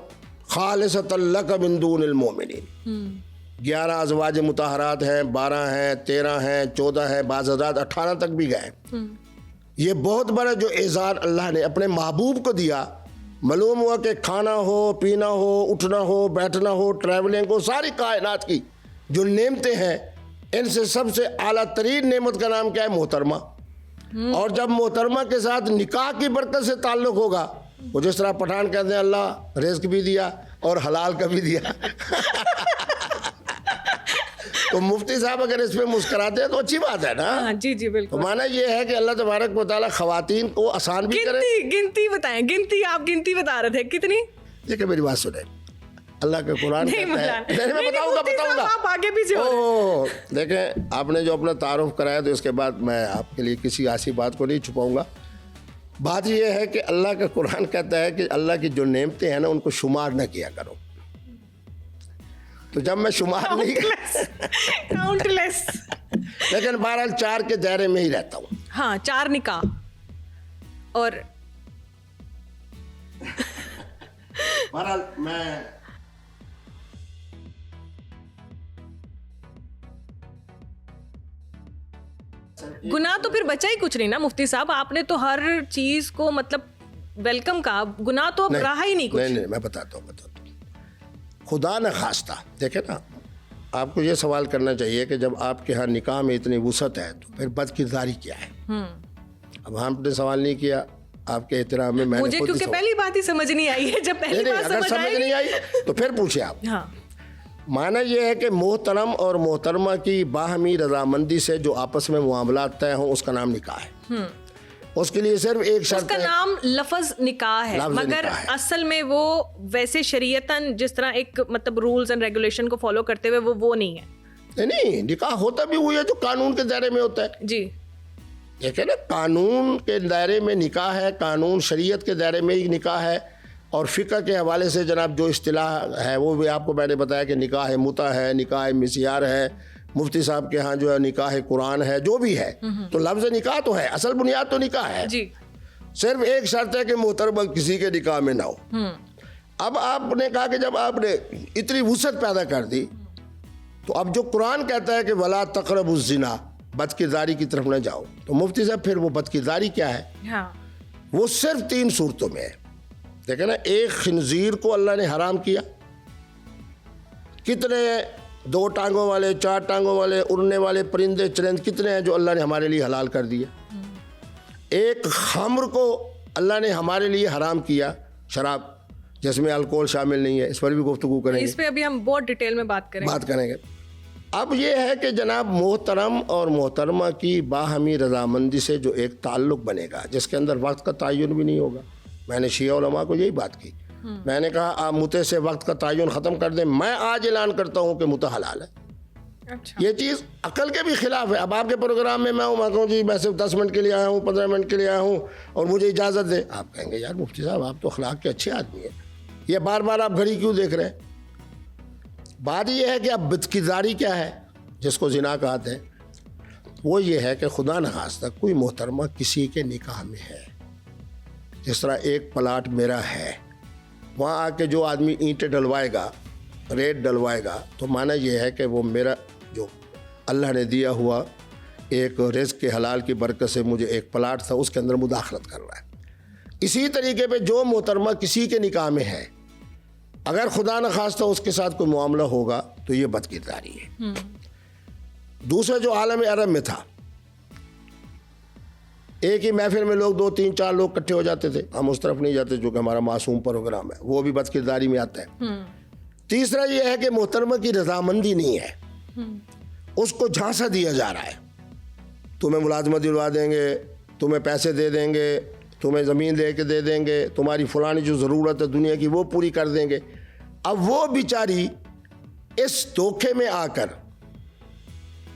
خالصۃ لک من دون المؤمنین، 11 ازواج مطہرات ہیں، 12 ہیں، 13 ہیں، 14 ہیں، بعض حضرات 18 تک بھی گئے۔ یہ بہت بڑا جو اعزاز اللہ نے اپنے محبوب کو دیا، معلوم ہوا کہ کھانا ہو، پینا ہو، اٹھنا ہو، بیٹھنا ہو، ٹریولنگ ہو، ساری کائنات کی جو نعمتیں ہیں، ان سے سب سے اعلیٰ ترین نعمت کا نام کیا ہے؟ محترمہ۔ اور جب محترمہ کے ساتھ نکاح کی برکت سے تعلق ہوگا، وہ جس طرح پٹھان کہتے ہیں اللہ رزق بھی دیا اور حلال کا بھی دیا، تو مفتی صاحب اگر اس پہ مسکراتے ہیں تو اچھی بات ہے نا۔
جی بالکل۔
تو معنی یہ ہے کہ اللہ تبارک و تعالیٰ خواتین کو آسان بھی کرے۔
گنتی بتائیں، آپ گنتی بتا رہے تھے کتنی؟
دیکھیں میری بات سنیں، اللہ کا قرآن کہتا ہے، میں بتاؤں گا
آپ آگے پیچھے ہو۔
دیکھیں آپ نے جو اپنا تعارف کرایا تو اس کے بعد میں آپ کے لیے کسی ایسی بات کو نہیں چھپاؤں گا۔ بات یہ ہے کہ اللہ کا قرآن کہتا ہے کہ اللہ کی جو نعمتیں ہیں نا ان کو شمار نہ کیا کرو۔ تو جب میں شمار نہیں
کاؤنٹ لیس،
لیکن بہرحال 4 کے دائرے میں ہی رہتا ہوں۔
ہاں، 4 نکاح اور
بہرحال میں
گناہ تو پھر بچا ہی کچھ نہیں نا مفتی صاحب، آپ نے تو ہر چیز کو مطلب ویلکم کہا، گناہ تو اب رہا ہی نہیں کچھ۔
نہیں، میں بتاتا ہوں۔ خدا نہ خواستہ، دیکھیں نا، آپ کو یہ سوال کرنا چاہیے کہ جب آپ کے ہاں نکاح میں اتنی وسعت ہے تو پھر بد کرداری کیا ہے؟ اب ہم نے سوال نہیں کیا آپ کے احترام میں
مجھے کیونکہ پہلی بات ہی سمجھ نہیں آئی ہے, جب پہلی بات
اگر سمجھ نہیں آئی تو پھر پوچھیں آپ.
ہاں
معنی یہ ہے کہ محترم اور محترمہ کی باہمی رضامندی سے جو آپس میں معاملات طے ہوں اس کا نام نکاح ہے. اس کے لیے صرف ایک شرط
اس کا نام لفظ نکاح ہے, مگر اصل میں وہ ویسے شریعتاً جس طرح ایک مطلب رولز اینڈ ریگولیشن کو فالو کرتے ہوئے وہ نہیں ہے.
نہیں, نکاح ہوتا بھی وہی ہے جو قانون کے دائرے میں ہوتا ہے.
جی
دیکھیں نا, قانون کے دائرے میں نکاح ہے, قانون شریعت کے دائرے میں ہی نکاح ہے. اور فقہ کے حوالے سے جناب جو اصطلاح ہے وہ بھی آپ کو میں نے بتایا کہ نکاح متع ہے, نکاح مسیار ہے, مفتی صاحب کے ہاں جو ہے نکاح قرآن ہے, جو بھی ہے. تو لفظ نکاح تو ہے, اصل بنیاد تو نکاح ہے.
جی
صرف ایک شرط ہے کہ محترمہ کسی کے نکاح میں نہ ہو. اب آپ نے کہا کہ جب آپ نے اتنی وسعت پیدا کر دی تو اب جو قرآن کہتا ہے کہ ولا تقربوا الزنا, بدکرداری کی طرف نہ جاؤ, تو مفتی صاحب پھر وہ بدکرداری کیا ہے؟ وہ صرف 3 صورتوں میں ہے. دیکھیں نا, ایک خنزیر کو اللہ نے حرام کیا. کتنے 2 ٹانگوں والے, 4 ٹانگوں والے, اڑنے والے پرندے چرند کتنے ہیں جو اللہ نے ہمارے لیے حلال کر دیے. ایک خمر کو اللہ نے ہمارے لیے حرام کیا, شراب جس میں الکوہل شامل نہیں ہے. اس پر بھی گفتگو کریں گے,
اس پہ ابھی ہم بہت ڈیٹیل میں بات کریں گے.
اب یہ ہے کہ جناب محترم اور محترمہ کی باہمی رضامندی سے جو ایک تعلق بنے گا جس کے اندر وقت کا تعین بھی نہیں ہوگا. میں نے شیعہ علماء کو یہی بات کی. میں نے کہا آپ متع سے وقت کا تعین ختم کر دیں, میں آج اعلان کرتا ہوں کہ متع حلال ہے. یہ چیز عقل کے بھی خلاف ہے. اب آپ کے پروگرام میں میں کہوں جی میں صرف 10 منٹ کے لیے آیا ہوں, 15 منٹ کے لیے آیا ہوں اور مجھے اجازت دیں. آپ کہیں گے یار مفتی صاحب آپ تو اخلاق کے اچھے آدمی ہیں, یہ بار بار آپ گھڑی کیوں دیکھ رہے ہیں؟ بات یہ ہے کہ اب بدکرداری کیا ہے جس کو زنا کہتے ہیں, وہ یہ ہے کہ خدا نخواستہ کوئی محترمہ کسی کے نکاح میں ہے. جس طرح ایک پلاٹ میرا ہے, وہاں آ کے جو آدمی اینٹیں ڈلوائے گا, ریت ڈلوائے گا, تو معنی یہ ہے کہ وہ میرا جو اللہ نے دیا ہوا ایک رزق کے حلال کی برکت سے مجھے ایک پلاٹ تھا اس کے اندر مداخلت کر رہا ہے. اسی طریقے پہ جو محترمہ کسی کے نکاح میں ہے, اگر خدا نخواستہ اس کے ساتھ کوئی معاملہ ہوگا تو یہ بدکرداری ہے. دوسرا جو عالم عرب میں تھا, ایک ہی محفل میں لوگ 2 3 4 لوگ اکٹھے ہو جاتے تھے. ہم اس طرف نہیں جاتے جو کہ ہمارا معصوم پروگرام ہے, وہ بھی بدکرداری میں آتا ہے. تیسرا یہ ہے کہ محترمہ کی رضامندی نہیں ہے, اس کو جھانسا دیا جا رہا ہے. تمہیں ملازمت دلوا دیں گے, تمہیں پیسے دے دیں گے, تمہیں زمین دے کے دے دیں گے, تمہاری فلانی جو ضرورت ہے دنیا کی وہ پوری کر دیں گے. اب وہ بیچاری اس دھوکے میں آ کر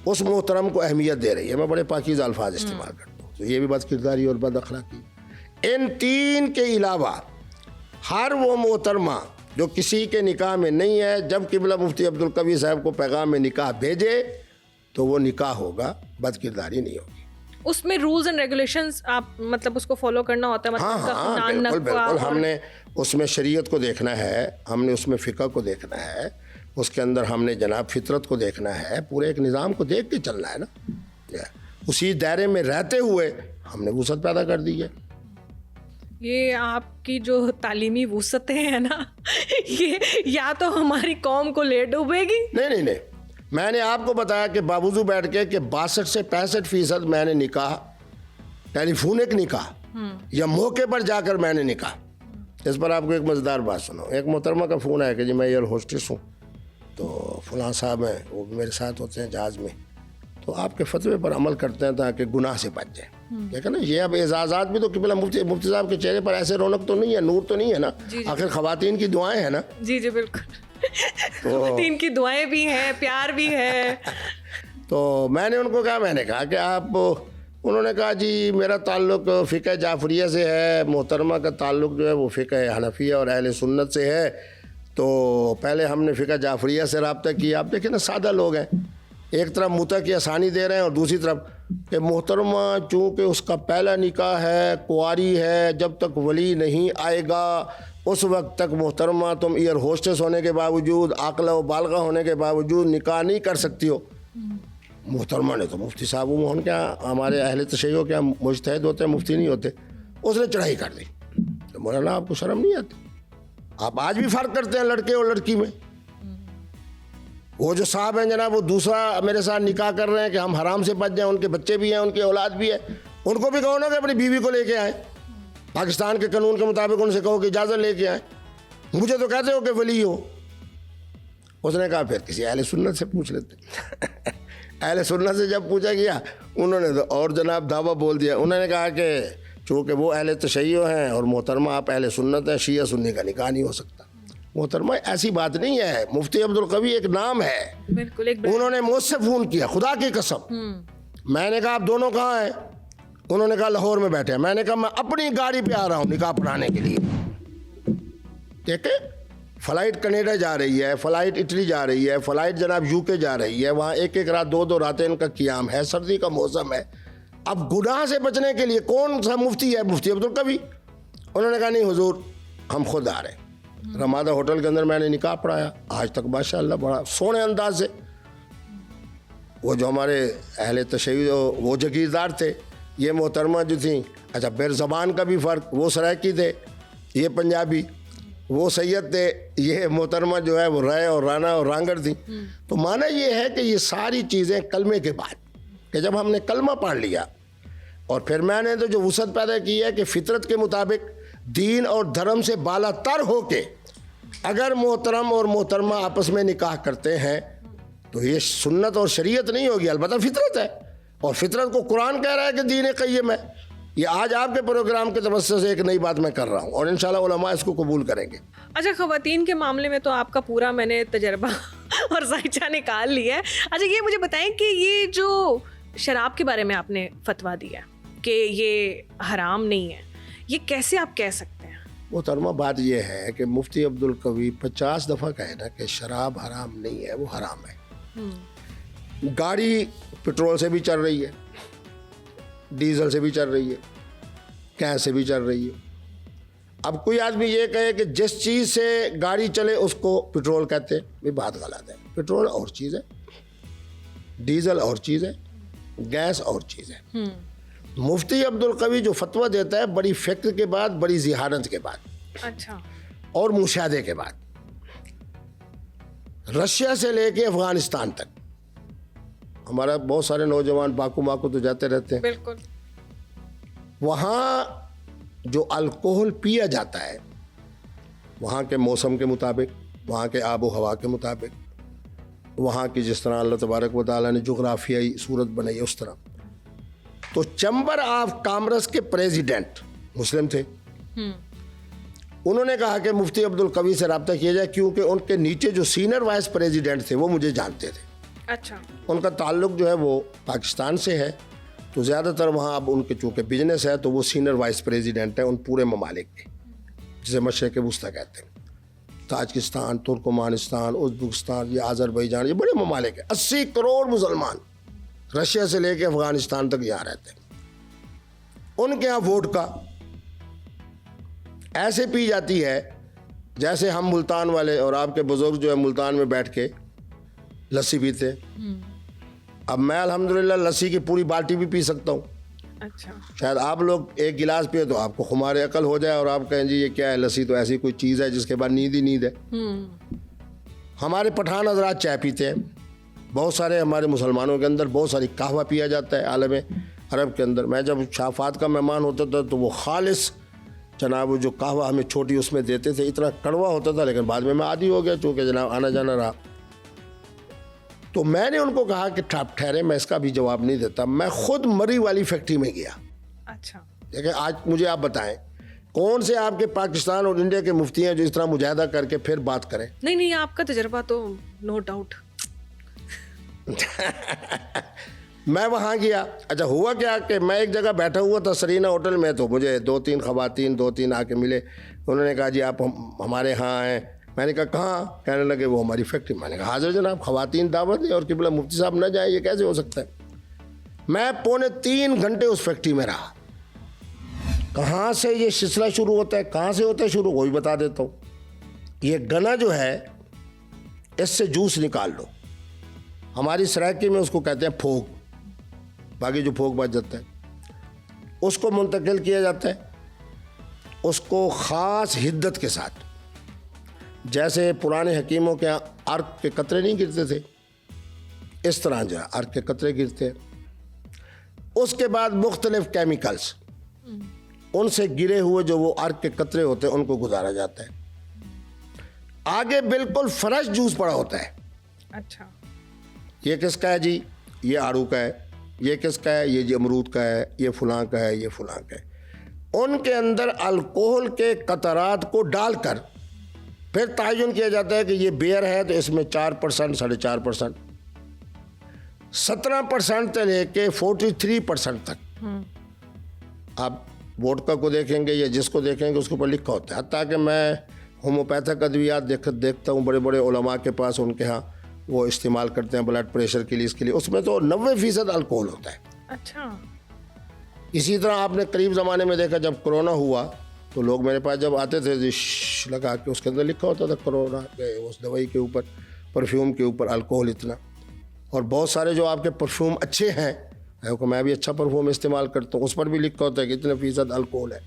اس محترم کو اہمیت دے رہی ہے. میں بڑے پاکیزہ الفاظ استعمال کرتا ہوں, تو یہ بھی بدکرداری اور بد اخلاقی. ان 3 کے علاوہ ہر وہ محترمہ جو کسی کے نکاح میں نہیں ہے, جب قبلہ مفتی عبدالقوی صاحب کو پیغام میں نکاح بھیجے تو وہ نکاح ہوگا, بدکرداری نہیں ہوگی.
اس میں رولز اینڈ ریگولیشنز آپ مطلب اس کو فالو کرنا ہوتا ہے.
ہاں بالکل. ہم نے اس میں شریعت کو دیکھنا ہے, ہم نے اس میں فقہ کو دیکھنا ہے, اس کے اندر ہم نے جناب فطرت کو دیکھنا ہے, پورے ایک نظام کو دیکھ کے چلنا ہے نا. اسی دائرے میں رہتے ہوئے ہم نے وسعت پیدا کر دی ہے.
یہ آپ کی جو تعلیمی وسعتیں ہیں نا, یہ یا تو ہماری قوم کو لے ڈوبے گی. نہیں, میں نے آپ کو بتایا کہ باوضو بیٹھ کے کہ 62 سے 65% میں نے نکاح, ٹیلی فونک نکاح یا موقع پر جا کر میں نے نکاح. اس پر آپ کو ایک مزیدار بات سنو. ایک محترمہ کا فون آیا کہ جی میں ایئر ہوسٹس ہوں, تو فلاں صاحب ہیں, وہ میرے ساتھ ہوتے ہیں جہاز میں, تو آپ کے فتوے پر عمل کرتے ہیں تاکہ گناہ سے بچ جائیں. دیکھیں نا, یہ اب اعزازات بھی تو قبلہ مفتی صاحب کے چہرے پر ایسے رونق تو نہیں ہے, نور تو نہیں ہے نا. آخر خواتین کی دعائیں ہیں نا. جی بالکل, خواتین کی دعائیں بھی ہیں, پیار بھی ہے. تو میں نے ان کو کہا, میں نے کہا کہ آپ, انہوں نے کہا جی میرا تعلق فقہ جعفریہ سے ہے, محترمہ کا تعلق جو ہے وہ فقہ حنفیہ اور اہل سنت سے ہے. تو پہلے ہم نے فقہ جعفریہ سے رابطہ کیا. آپ دیکھیں نا, سادہ لوگ ہیں, ایک طرف متع کی آسانی دے رہے ہیں اور دوسری طرف کہ محترمہ چونکہ اس کا پہلا نکاح ہے, کنواری ہے, جب تک ولی نہیں آئے گا اس وقت تک محترمہ تم ایئر ہوسٹس ہونے کے باوجود, عاقلہ و بالغہ ہونے کے باوجود نکاح نہیں کر سکتی ہو. محترمہ نے تو مفتی صاحب وہ کیا ہمارے اہل تشیع کیا مجتہد ہوتے ہیں, مفتی نہیں ہوتے, اس نے چڑھائی کر دی. مولانا آپ کو شرم نہیں آتی؟ آپ آج بھی فرق کرتے ہیں لڑکے اور لڑکی میں. وہ جو صاحب ہیں جناب, وہ دوسرا میرے ساتھ نکاح کر رہے ہیں کہ ہم حرام سے بچ جائیں, ان کے بچے بھی ہیں, ان کی اولاد بھی ہے,
ان کو بھی کہو نا کہ اپنی بیوی کو لے کے آئیں, پاکستان کے قانون کے مطابق ان سے کہو کہ اجازت لے کے آئیں, مجھے تو کہتے ہو کہ ولی ہو. اس نے کہا پھر کسی اہل سنت سے پوچھ لیتے. اہل سنت سے جب پوچھا گیا انہوں نے تو اور جناب دعویٰ بول دیا. انہوں نے کہا کہ چونکہ وہ اہل تشیع ہیں اور محترمہ آپ اہل سنت ہیں, شیعہ سنی کا نکاح نہیں ہو سکتا. محترمہ ایسی بات نہیں ہے, مفتی عبدالقوی ایک نام ہے.
بالکل.
انہوں نے مجھ سے فون کیا, خدا کی قسم. میں نے کہا آپ دونوں کہاں ہیں؟ انہوں نے کہا لاہور میں بیٹھے ہیں. میں نے کہا میں اپنی گاڑی پہ آ رہا ہوں نکاح پڑھانے کے لیے. ٹھیک ہے, فلائٹ کینیڈا جا رہی ہے, فلائٹ اٹلی جا رہی ہے, فلائٹ جناب یو کے جا رہی ہے, وہاں ایک ایک رات 2 راتیں ان کا قیام ہے, سردی کا موسم ہے. اب گناہ سے بچنے کے لیے کون سا مفتی ہے؟ مفتی عبدالقوی. انہوں نے کہا نہیں حضور ہم خود آ رہے ہیں. رمادہ ہوٹل کے اندر میں نے نکاح پڑھایا, آج تک ماشاءاللہ بڑا سونے انداز سے. وہ جو ہمارے اہل تشیع وہ جگیردار تھے, یہ محترمہ جو تھیں, اچھا پھر زبان کا بھی فرق, وہ سرائکی تھے, یہ پنجابی, وہ سید تھے, یہ محترمہ جو ہے وہ رائے اور رانا اور رانگڑ تھیں. تو معنی یہ ہے کہ یہ ساری چیزیں کلمے کے بعد, کہ جب ہم نے کلمہ پڑھ لیا اور پھر میں نے تو جو وسعت پیدا کی ہے کہ فطرت کے مطابق دین اور دھرم سے بالا تر ہو کے اگر محترم اور محترمہ آپس میں نکاح کرتے ہیں تو یہ سنت اور شریعت نہیں ہوگی, البتہ فطرت ہے. اور فطرت کو قرآن کہہ رہا ہے کہ دین قیم ہے. یہ آج آپ کے پروگرام کے توسط سے ایک نئی بات میں کر رہا ہوں اور انشاءاللہ علماء اس کو قبول کریں گے.
اچھا, خواتین کے معاملے میں تو آپ کا پورا میں نے تجربہ اور ذائچہ نکال لیا ہے. اچھا یہ مجھے بتائیں کہ یہ جو شراب کے بارے میں آپ نے فتویٰ دیا کہ یہ حرام نہیں ہے, یہ کیسے آپ کہہ سکتے ہیں؟
محترمہ بات یہ ہے کہ مفتی عبدالقوی 50 دفعہ کہے نا کہ شراب حرام نہیں ہے, وہ حرام ہے. گاڑی پٹرول سے بھی چل رہی ہے, ڈیزل سے بھی چل رہی ہے, گیس سے بھی چل رہی ہے. اب کوئی آدمی یہ کہے کہ جس چیز سے گاڑی چلے اس کو پٹرول کہتے ہیں, یہ بات غلط ہے. پٹرول اور چیز ہے, ڈیزل اور چیز ہے, گیس اور چیز ہے. مفتی عبدالقوی جو فتویٰ دیتا ہے بڑی فکر کے بعد, بڑی ذہانت کے بعد,
اچھا, اور
مشاہدے کے بعد, رشیا سے لے کے افغانستان تک ہمارا بہت سارے نوجوان باکو تو جاتے رہتے ہیں.
بالکل.
وہاں جو الکوہل پیا جاتا ہے وہاں کے موسم کے مطابق, وہاں کے آب و ہوا کے مطابق, وہاں کی جس طرح اللہ تبارک و تعالیٰ نے جغرافیائی صورت بنائی اس طرح. تو چیمبر آف کامرس کے پریزیڈنٹ مسلم تھے. انہوں نے کہا کہ مفتی عبدالقوی سے رابطہ کیا جائے کیونکہ ان کے نیچے جو سینئر وائس پریزیڈنٹ تھے وہ مجھے جانتے تھے.
اچھا.
ان کا تعلق جو ہے وہ پاکستان سے ہے, تو زیادہ تر وہاں اب ان کے چونکہ بزنس ہے تو وہ سینئر وائس پریزیڈنٹ ہیں ان پورے ممالک کے, جسے مشرق وسطیٰ کہتے ہیں. تاجکستان, ترکمانستان, ازبکستان, یہ آذربائیجان, یہ بڑے ممالک ہیں. 80 کروڑ مسلمان رشیا سے لے کے افغانستان تک یہاں رہتے ہیں. ان کے یہاں ووڈکا ایسے پی جاتی ہے جیسے ہم ملتان والے اور آپ کے بزرگ جو ہے ملتان میں بیٹھ کے لسی پیتے. اب میں الحمدللہ لسی کی پوری بالٹی بھی پی سکتا ہوں.
اچھا.
شاید آپ لوگ ایک گلاس پیے تو آپ کو خمار عقل ہو جائے اور آپ کہیں جی یہ کیا ہے, لسی تو ایسی کوئی چیز ہے جس کے بعد نیند ہی نیند ہے. ہمارے پٹھان حضرات چائے پیتے ہیں, بہت سارے ہمارے مسلمانوں کے اندر بہت ساری قہوہ پیا جاتا ہے عالم عرب کے اندر. میں جب شافات کا مہمان ہوتا تھا تو وہ خالص جناب جو قہوہ ہمیں چھوٹی اس میں دیتے تھے, اتنا کڑوا ہوتا تھا, لیکن بعد میں عادی ہو گیا چونکہ جناب آنا جانا رہا. تو میں نے ان کو کہا کہ ٹھہرے, میں اس کا بھی جواب نہیں دیتا. میں خود مری والی فیکٹری میں گیا.
اچھا.
دیکھیں آج مجھے آپ بتائیں کون سے آپ کے پاکستان اور انڈیا کے مفتی ہیں جو اس طرح مجاہدہ کر کے پھر بات کریں.
نہیں, آپ کا تجربہ تو نو ڈاؤٹ.
میں وہاں گیا. اچھا ہوا کیا کہ میں ایک جگہ بیٹھا ہوا تھا سرینا ہوٹل میں, تو مجھے 2-3 خواتین 2-3 آ کے ملے. انہوں نے کہا جی آپ ہمارے ہاں آئیں. میں نے کہا کہاں؟ کہنے لگے وہ ہماری فیکٹری. میں نے کہا حاضر جناب, خواتین دعوت دیں اور قبلہ مفتی صاحب نہ جائیں, یہ کیسے ہو سکتا ہے؟ میں 2.5 گھنٹے اس فیکٹری میں رہا. کہاں سے یہ سلسلہ شروع ہوتا ہے, کہاں سے ہوتا ہے شروع, وہی بتا دیتا ہوں. یہ گنا جو ہے اس سے جوس نکال لو. ہماری سرائکی میں اس کو کہتے ہیں پھوگ, باقی جو پھوگ بچ جاتا ہے اس کو منتقل کیا جاتا ہے. اس کو خاص حدت کے ساتھ, جیسے پرانے حکیموں کے یہاں عرق کے قطرے نہیں گرتے تھے, اس طرح جو ہے عرق کے قطرے گرتے ہیں. اس کے بعد مختلف کیمیکلز ان سے گرے ہوئے جو وہ عرق کے قطرے ہوتے ہیں ان کو گزارا جاتا ہے. آگے بالکل فریش جوس پڑا ہوتا ہے.
اچھا,
یہ کس کا ہے جی؟ یہ آڑو کا ہے. یہ کس کا ہے؟ یہ جی امرود کا ہے. یہ فلاں کا ہے. یہ فلاں کا ہے. ان کے اندر الکوہل کے قطرات کو ڈال کر پھر تعین کیا جاتا ہے کہ یہ بیئر ہے تو اس میں 4%, 4.5%, 17% سے لے کے 43% تک. آپ ووڈکا کو دیکھیں گے یا جس کو دیکھیں گے اس کے اوپر لکھا ہوتا ہے. حتیٰ کہ میں ہوموپیتھک ادویات دیکھتا ہوں بڑے بڑے علماء کے پاس, ان کے ہاں وہ استعمال کرتے ہیں بلڈ پریشر کے لیے, اس کے لیے, اس میں تو 90% الکوہل ہوتا ہے.
اچھا.
اسی طرح آپ نے قریب زمانے میں دیکھا جب کرونا ہوا تو لوگ میرے پاس جب آتے تھے لگا کے اس کے اندر لکھا ہوتا تھا کرونا کے اس دوائی کے اوپر, پرفیوم کے اوپر الکوہل اتنا. اور بہت سارے جو آپ کے پرفیوم اچھے ہیں, میں بھی اچھا پرفیوم استعمال کرتا ہوں, اس پر بھی لکھا ہوتا ہے کہ اتنے فیصد الکوہل ہے.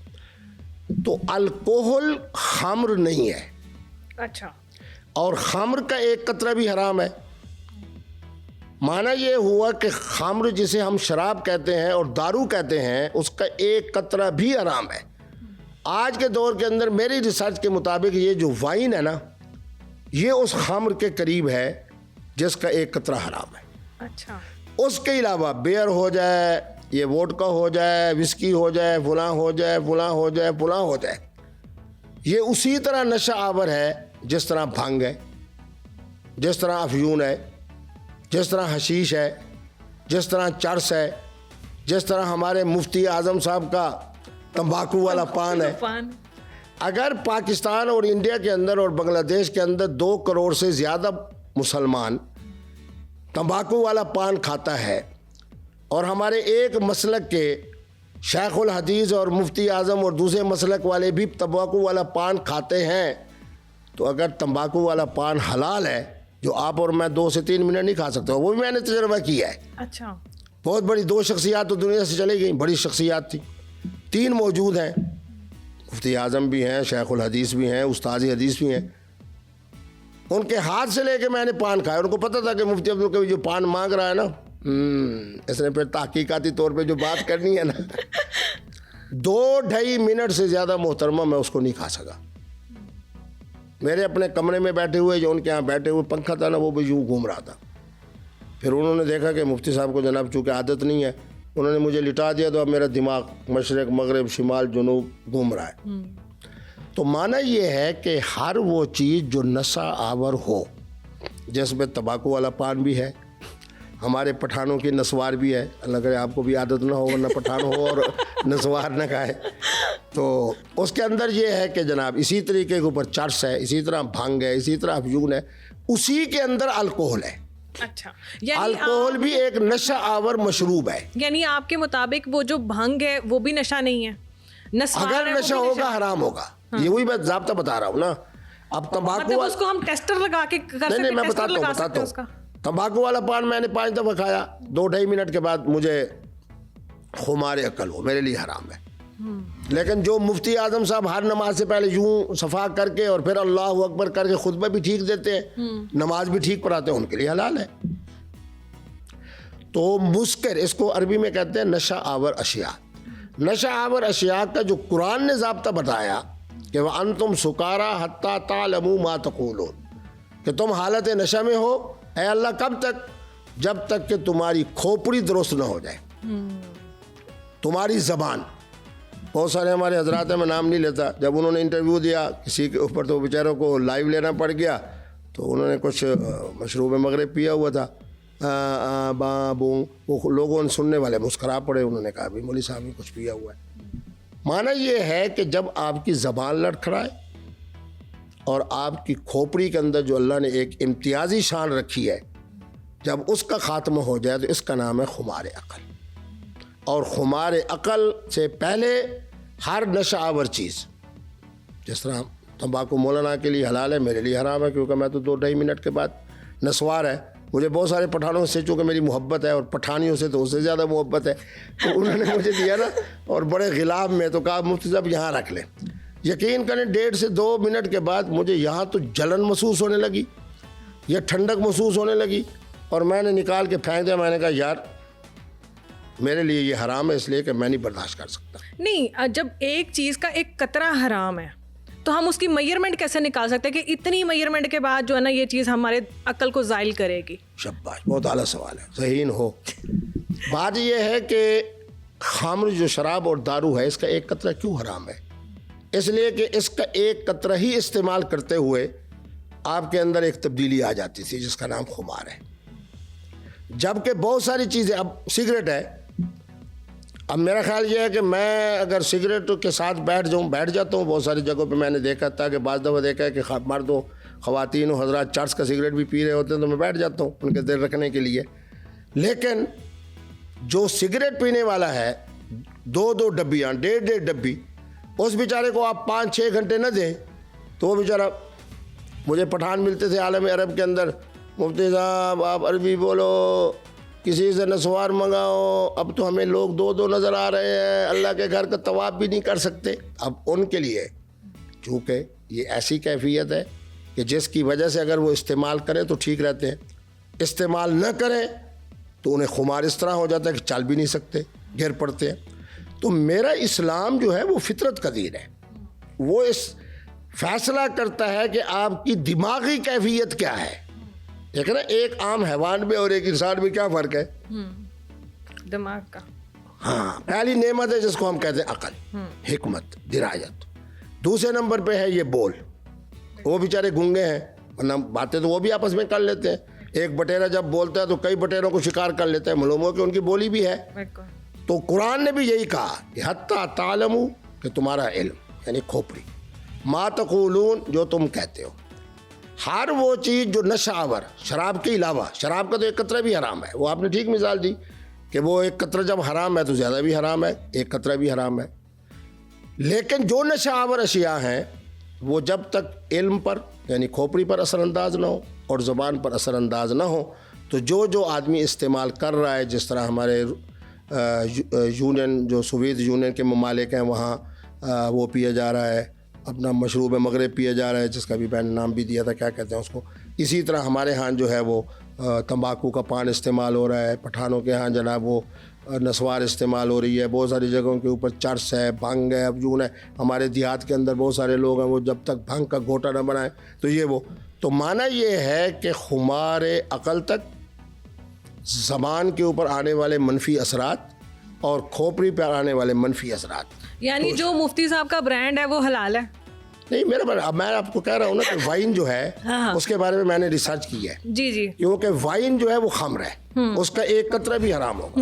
تو الکوہل خمر نہیں ہے.
اچھا.
اور خمر کا ایک قطرہ بھی حرام ہے. معنی یہ ہوا کہ خمر جسے ہم شراب کہتے ہیں اور دارو کہتے ہیں اس کا ایک قطرہ بھی حرام ہے. آج کے دور کے اندر میری ریسرچ کے مطابق یہ جو وائن ہے نا, یہ اس خمر کے قریب ہے جس کا ایک قطرہ حرام ہے.
اچھا. اس
کے علاوہ بیئر ہو جائے, یہ ووڈکا ہو جائے, وسکی ہو جائے, فلاں ہو جائے, فلاں ہو جائے, فلاں ہو جائے, یہ اسی طرح نشہ آور ہے جس طرح بھنگ ہے, جس طرح افیون ہے, جس طرح حشیش ہے, جس طرح چرس ہے, جس طرح ہمارے مفتی اعظم صاحب کا تمباکو والا پان ہے. اگر پاکستان اور انڈیا کے اندر اور بنگلہ دیش کے اندر 2 کروڑ سے زیادہ مسلمان تمباکو والا پان کھاتا ہے اور ہمارے ایک مسلک کے شیخ الحدیث اور مفتی اعظم اور دوسرے مسلک والے بھی تمباکو والا پان کھاتے ہیں, تو اگر تمباکو والا پان حلال ہے جو آپ اور میں 2 سے 3 منٹ نہیں کھا سکتے, وہ بھی میں نے تجربہ کیا ہے.
اچھا.
بہت بڑی 2 شخصیات تو دنیا سے چلی گئیں, بڑی شخصیات تھی, 3 موجود ہیں, مفتی اعظم بھی ہیں, شیخ الحدیث بھی ہیں, استاذ حدیث بھی ہیں. ان کے ہاتھ سے لے کے میں نے پان کھایا. ان کو پتہ تھا کہ مفتی عبدالکبیر جو پان مانگ رہا ہے نا, اس نے پھر تحقیقاتی طور پہ جو بات کرنی ہے نا, 2-2.5 منٹ سے زیادہ محترمہ میں اس کو نہیں کھا سکا. میرے اپنے کمرے میں بیٹھے ہوئے, جو ان کے یہاں بیٹھے ہوئے پنکھا تھا نا وہ بھی یوں گھوم رہا تھا. پھر انہوں نے دیکھا کہ مفتی صاحب کو جناب چونکہ عادت نہیں ہے, انہوں نے مجھے لٹا دیا, تو اب میرا دماغ مشرق مغرب شمال جنوب گھوم رہا ہے. تو معنی یہ ہے کہ ہر وہ چیز جو نشہ آور ہو, جس میں تمباکو والا پان بھی ہے, ہمارے پٹھانوں کی نسوار بھی ہے, اللہ کرے آپ کو بھی عادت نہ ہو ورنہ پٹھان ہو اور نسوار نہ کھائے, تو اس کے اندر یہ ہے کہ جناب اسی طریقے کے اوپر چرس ہے, اسی طرح بھنگ ہے, اسی طرح افیون ہے, اسی کے اندر الکوہل ہے.
اچھا.
الکوہل بھی ایک نشہ آور مشروب ہے.
یعنی آپ کے مطابق وہ جو بھنگ ہے وہ بھی نشہ نہیں ہے,
اگر نشہ ہوگا حرام ہوگا. یہ وہی میں ضابطہ بتا رہا ہوں نا. اب تمباکو
اس کو ہم ٹیسٹر لگا کے کر سکتے ہیں.
نہیں, میں بتاتا ہوں. تمباکو والا پان میں نے 5 دفعہ کھایا, 2-2.5 منٹ کے بعد مجھے خمار عقل ہو, میرے لیے حرام ہے. لیکن جو مفتی اعظم صاحب ہر نماز سے پہلے یوں صفا کر کے اور پھر اللہ اکبر کر کے خطبہ بھی ٹھیک دیتے ہیں, نماز بھی ٹھیک پڑھاتے ہیں, ان کے لیے حلال ہے. تو مسکر, اس کو عربی میں کہتے ہیں نشہ آور اشیاء. نشہ آور اشیاء کا جو قرآن نے ضابطہ بتایا کہ وَأَنْتُمْ سُكَارَىٰ حَتَّىٰ تَعْلَمُوا مَا تَقُولُونَ, کہ تم حالت نشہ میں ہو, اے اللہ کب تک؟ جب تک کہ تمہاری کھوپڑی درست نہ ہو جائے, تمہاری زبان. بہت سارے ہمارے حضرات ہیں, میں نام نہیں لیتا, جب انہوں نے انٹرویو دیا کسی کے اوپر تو بیچاروں کو لائیو لینا پڑ گیا, تو انہوں نے کچھ مشروب مغرب پیا ہوا تھا, وہ لوگوں سننے والے مسکرا پڑے. انہوں نے کہا بھی مولوی صاحب نے کچھ پیا ہوا ہے. معنی یہ ہے کہ جب آپ کی زبان لڑکھڑائے اور آپ کی کھوپڑی کے اندر جو اللہ نے ایک امتیازی شان رکھی ہے, جب اس کا خاتمہ ہو جائے تو اس کا نام ہے خمار عقل. اور خمار عقل سے پہلے ہر نشہ آور چیز, جس طرح تمباکو مولانا کے لیے حلال ہے, میرے لیے حرام ہے, کیونکہ میں تو 2-2.5 منٹ کے بعد نسوار ہے. مجھے بہت سارے پٹھانوں سے چونکہ میری محبت ہے, اور پٹھانیوں سے تو اس سے زیادہ محبت ہے, تو انہوں نے مجھے دیا نا اور بڑے غلاب میں, تو کہا مفتی صاحب یہاں رکھ لیں. یقین کریں 1.5 سے 2 منٹ کے بعد مجھے یہاں تو جلن محسوس ہونے لگی, یہ ٹھنڈک محسوس ہونے لگی, اور میں نے نکال کے پھینک دیا. میں نے کہا یار میرے لیے یہ حرام ہے اس لیے کہ میں نہیں برداشت کر سکتا.
نہیں, جب ایک چیز کا ایک قطرہ حرام ہے تو ہم اس کی میئرمنٹ کیسے نکال سکتے ہیں کہ اتنی میئرمنٹ کے بعد جو ہے نا یہ چیز ہمارے عقل کو زائل کرے گی؟
شاباش, بہت اعلیٰ سوال ہے, ذہین ہو. بات یہ ہے کہ خمر جو شراب اور دارو ہے اس کا ایک قطرہ کیوں حرام ہے؟ اس لیے کہ اس کا ایک قطرہ ہی استعمال کرتے ہوئے آپ کے اندر ایک تبدیلی آ جاتی تھی جس کا نام خمار ہے. جبکہ بہت ساری چیزیں, اب سگریٹ ہے, اب میرا خیال یہ ہے کہ میں اگر سگریٹ کے ساتھ بیٹھ جاتا ہوں, بہت ساری جگہوں پہ میں نے دیکھا تھا کہ بعض دفعہ دیکھا ہے کہ مرد و خواتین و حضرات چرس کا سگریٹ بھی پی رہے ہوتے ہیں تو میں بیٹھ جاتا ہوں ان کے دل رکھنے کے لیے. لیکن جو سگریٹ پینے والا ہے 2 ڈبیاں 1.5 ڈبی, اس بیچارے کو آپ 5-6 گھنٹے نہ دیں تو وہ بیچارہ, مجھے پٹھان ملتے تھے عالم عرب کے اندر, مفتی صاحب آپ عربی بولو, کسی سے نسوار منگاؤ, اب تو ہمیں لوگ 2 نظر آ رہے ہیں, اللہ کے گھر کا طواف بھی نہیں کر سکتے. اب ان کے لیے چونکہ یہ ایسی کیفیت ہے کہ جس کی وجہ سے اگر وہ استعمال کریں تو ٹھیک رہتے ہیں, استعمال نہ کریں تو انہیں خمار اس طرح ہو جاتا ہے کہ چل بھی نہیں سکتے, گر پڑتے ہیں. تو میرا اسلام جو ہے وہ فطرت کا دین ہے, وہ اس فیصلہ کرتا ہے کہ آپ کی دماغی کیفیت کیا ہے. دیکھیں نا, ایک عام حیوان میں اور ایک انسان میں کیا فرق ہے؟
دماغ کا.
ہاں, پہلی نعمت ہے جس کو ہم کہتے ہیں عقل, حکمت, درایت. دوسرے نمبر پہ ہے یہ بول. وہ بیچارے گونگے ہیں, ورنہ باتیں تو وہ بھی آپس میں کر لیتے ہیں. ایک بٹیرا جب بولتا ہے تو کئی بٹیروں کو شکار کر لیتا ہے, معلوم ہو کہ ان کی بولی بھی ہے. تو قرآن نے بھی یہی کہا کہ حتیٰ تعلموا, کہ تمہارا علم یعنی کھوپڑی, ما تقولون, جو تم کہتے ہو. ہر وہ چیز جو نشہ آور, شراب کے علاوہ, شراب کا تو ایک قطرہ بھی حرام ہے, وہ آپ نے ٹھیک مثال دی کہ وہ ایک قطرہ جب حرام ہے تو زیادہ بھی حرام ہے, ایک قطرہ بھی حرام ہے. لیکن جو نشہ آور اشیاء ہیں وہ جب تک علم پر یعنی کھوپڑی پر اثر انداز نہ ہو اور زبان پر اثر انداز نہ ہو, تو جو آدمی استعمال کر رہا ہے, جس طرح ہمارے یونین, جو سوویت یونین کے ممالک ہیں وہاں وہ پیا جا رہا ہے, اپنا مشروب مغرب پیا جا رہا ہے جس کا بھی میں نے نام بھی دیا تھا, کیا کہتے ہیں اس کو. اسی طرح ہمارے ہاں جو ہے وہ تمباکو کا پان استعمال ہو رہا ہے, پٹھانوں کے ہاں جناب وہ نسوار استعمال ہو رہی ہے, بہت ساری جگہوں کے اوپر چرس ہے, بھنگ ہے, افیون ہے. ہمارے دیہات کے اندر بہت سارے لوگ ہیں وہ جب تک بھنگ کا گھوٹا نہ بنائیں تو یہ وہ. تو معنی یہ ہے کہ خمار عقل تک, زبان کے اوپر آنے والے منفی اثرات اور کھوپڑی پہ آنے والے منفی اثرات.
یعنی جو مفتی صاحب کا برانڈ ہے وہ حلال ہے؟
نہیں, اب میں آپ کو کہہ رہا ہوں نا کہ وائن جو ہے اس کے بارے میں نے ریسرچ کی ہے.
جی جی.
کیونکہ وائن جو ہے وہ خمر ہے, اس کا ایک قطرہ بھی حرام ہوگا.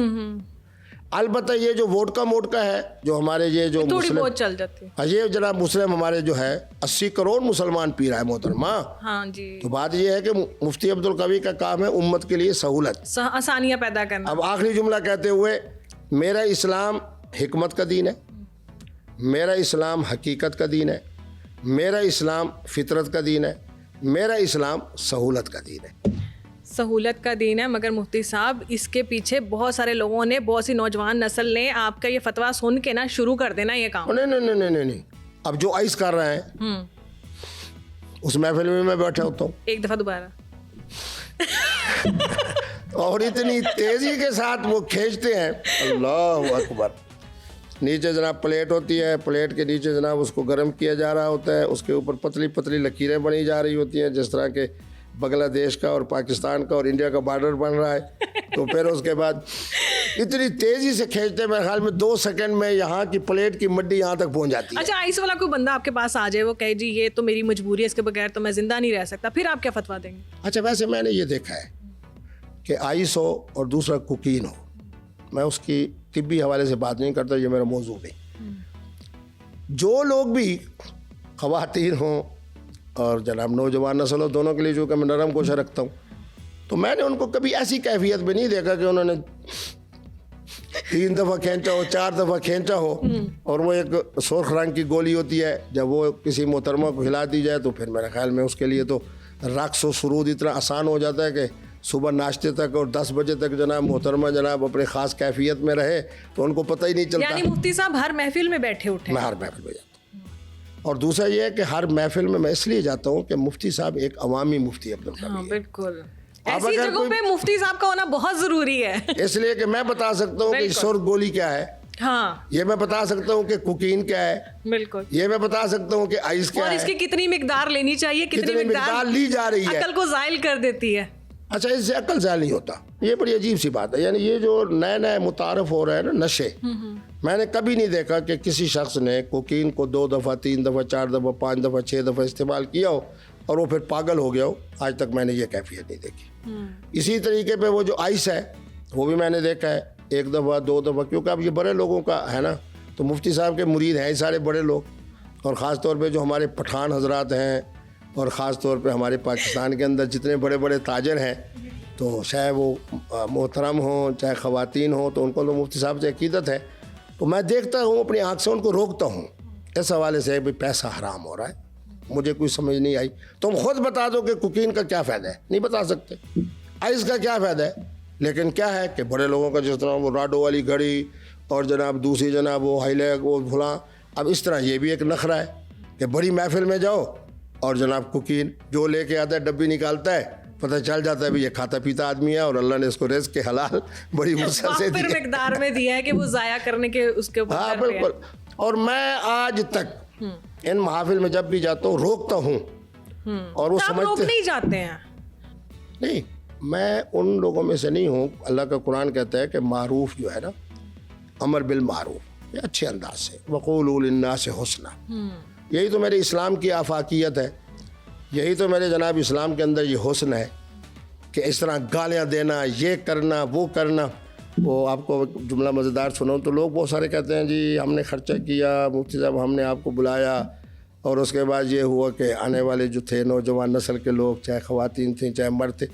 البتہ یہ جو ووڈکا ہے جو ہمارے یہ جو
تھوڑی بہت چل جاتی ہے,
یہ جناب مسلم ہمارے جو ہے 80 کروڑ مسلمان پی رہا ہے محترمہ.
ہاں جی.
تو بات یہ ہے کہ مفتی عبدالقوی کا کام ہے امت کے لیے سہولت,
آسانیاں پیدا کرنا.
اب آخری جملہ کہتے ہوئے, میرا اسلام حکمت کا دین ہے, میرا اسلام حقیقت کا دین ہے, میرا اسلام فطرت کا دین ہے, میرا اسلام سہولت کا دین ہے.
سہولت کا دین ہے, مگر مفتی صاحب اس کے پیچھے بہت سارے لوگوں نے, بہت سی نوجوان نسل نے آپ کا یہ فتویٰ سن کے نا شروع کر دینا یہ کام.
نہیں, اب جو آئس کر رہے ہیں اس محفل میں میں بیٹھا ہوتا ہوں
ایک دفعہ دوبارہ
اور اتنی تیزی کے ساتھ وہ کھینچتے ہیں, اللہ اکبر. نیچے جناب پلیٹ ہوتی ہے, پلیٹ کے نیچے جناب اس کو گرم کیا جا رہا ہوتا ہے, اس کے اوپر پتلی پتلی لکیریں بنی جا رہی ہوتی ہیں جس طرح کے بنگلہ دیش کا اور پاکستان کا اور انڈیا کا بارڈر بن رہا ہے. تو پھر اس کے بعد اتنی تیزی سے کھینچتے ہیں, میرے خیال میں 2 سیکنڈ میں یہاں کی پلیٹ کی مڈی یہاں تک پہنچ جاتی ہے.
اچھا, آئس والا کوئی بندہ آپ کے پاس آ جائے, وہ کہے جی یہ تو میری مجبوری ہے, اس کے بغیر تو میں زندہ نہیں رہ سکتا, پھر آپ کیا فتویٰ دیں گے؟
اچھا, ویسے میں نے یہ دیکھا ہے کہ آئس ہو اور دوسرا کوکین ہو, میں اس کی طبی حوالے سے بات نہیں کرتا, یہ میرا موضوع نہیں. جو لوگ بھی خواتین ہوں اور جناب نوجوان نسل ہو, دونوں کے لیے جو کہ میں نرم گوشہ رکھتا ہوں, تو میں نے ان کو کبھی ایسی کیفیت میں نہیں دیکھا کہ انہوں نے 3 دفعہ کھینچا ہو, 4 دفعہ کھینچا ہو. اور وہ ایک سرخ رنگ کی گولی ہوتی ہے, جب وہ کسی محترمہ کو ہلا دی جائے تو پھر میرے خیال میں اس کے لیے تو رقص و سرود اتنا آسان ہو جاتا ہے کہ صبح ناشتے تک اور 10 بجے تک جناب محترمہ جناب اپنے خاص کیفیت میں رہے تو ان کو پتہ ہی نہیں چلتا.
یعنی مفتی صاحب ہر محفل میں بیٹھے اٹھے؟
میں ہر محفل میں جاتا ہوں, اور دوسرا یہ ہے کہ ہر محفل میں اس لیے جاتا ہوں کہ مفتی صاحب ایک عوامی مفتی عبدالقوی ہے.
بالکل. ایسی جگہوں پہ مفتی صاحب کا ہونا بہت ضروری ہے,
اس لیے کہ میں بتا سکتا ہوں کہ سرخ گولی کیا ہے,
ہاں
یہ میں بتا سکتا ہوں کہ کوکین کیا ہے,
بالکل
یہ میں بتا سکتا ہوں کہ آئس کیا ہے,
اور اس کی کتنی مقدار لینی چاہیے, کتنی
مقدار لی جا رہی ہے,
عقل کو زائل کر دیتی ہے.
اچھا, اس سے عقل زائل نہیں ہوتا, یہ بڑی عجیب سی بات ہے. یعنی یہ جو نئے نئے متعارف ہو رہے ہیں نا نشے, میں نے کبھی نہیں دیکھا کہ کسی شخص نے کوکین کو 2 دفعہ 3 دفعہ 4 دفعہ 5 دفعہ 6 دفعہ استعمال کیا ہو اور وہ پھر پاگل ہو گیا ہو. آج تک میں نے یہ کیفیت نہیں دیکھی. اسی طریقے پہ وہ جو آئس ہے وہ بھی میں نے دیکھا ہے 1 دفعہ 2 دفعہ, کیونکہ اب یہ بڑے لوگوں کا ہے نا, تو مفتی صاحب کے مرید ہیں سارے بڑے لوگ, اور خاص طور پہ جو ہمارے پٹھان حضرات ہیں, اور خاص طور پہ ہمارے پاکستان کے اندر جتنے بڑے بڑے تاجر ہیں, تو چاہے وہ محترم ہوں چاہے خواتین ہوں, تو ان کو تو مفتی صاحب سے عقیدت ہے. تو میں دیکھتا ہوں اپنی آنکھ سے, ان کو روکتا ہوں اس حوالے سے کہ پیسہ حرام ہو رہا ہے. مجھے کوئی سمجھ نہیں آئی. تم خود بتا دو کہ کوکین کا کیا فائدہ ہے, نہیں بتا سکتے. آئس کا کیا فائدہ ہے, لیکن کیا ہے کہ بڑے لوگوں کا جس طرح وہ راڈو والی گھڑی اور جناب دوسری جناب وہ ہائی لیگ وہ بھلاں, اب اس طرح یہ بھی ایک نخرہ ہے کہ بڑی محفل میں جاؤ اور جناب کوکین جو لے کے آتا ہے ڈبی نکالتا ہے, پتہ چل جاتا ہے بھی یہ کھاتا پیتا آدمی ہے اور اللہ نے اس کو رزق کے حلال بڑی وسعت سے دیا,
مقدار میں دیا ہے کہ وہ ضائع کرنے کے اس کے اوپر.
ہاں بالکل. اور میں آج تک ان محافل میں جب بھی جاتا ہوں روکتا ہوں, اور وہ سمجھتے
نہیں جاتے ہیں.
نہیں, میں ان لوگوں میں سے نہیں ہوں. اللہ کا قرآن کہتا ہے کہ معروف جو ہے نا, امر بالمعروف, یہ اچھے انداز سے, وقولوا للناس حسنا, یہی تو میرے اسلام کی آفاقیت ہے, یہی تو میرے جناب اسلام کے اندر یہ حسن ہے کہ اس طرح گالیاں دینا, یہ کرنا وہ کرنا. وہ آپ کو جملہ مزیدار سناؤں تو لوگ بہت سارے کہتے ہیں جی ہم نے خرچہ کیا, مفتی صاحب ہم نے آپ کو بلایا, اور اس کے بعد یہ ہوا کہ آنے والے جو تھے نوجوان نسل کے لوگ, چاہے خواتین تھیں چاہے مرد تھے,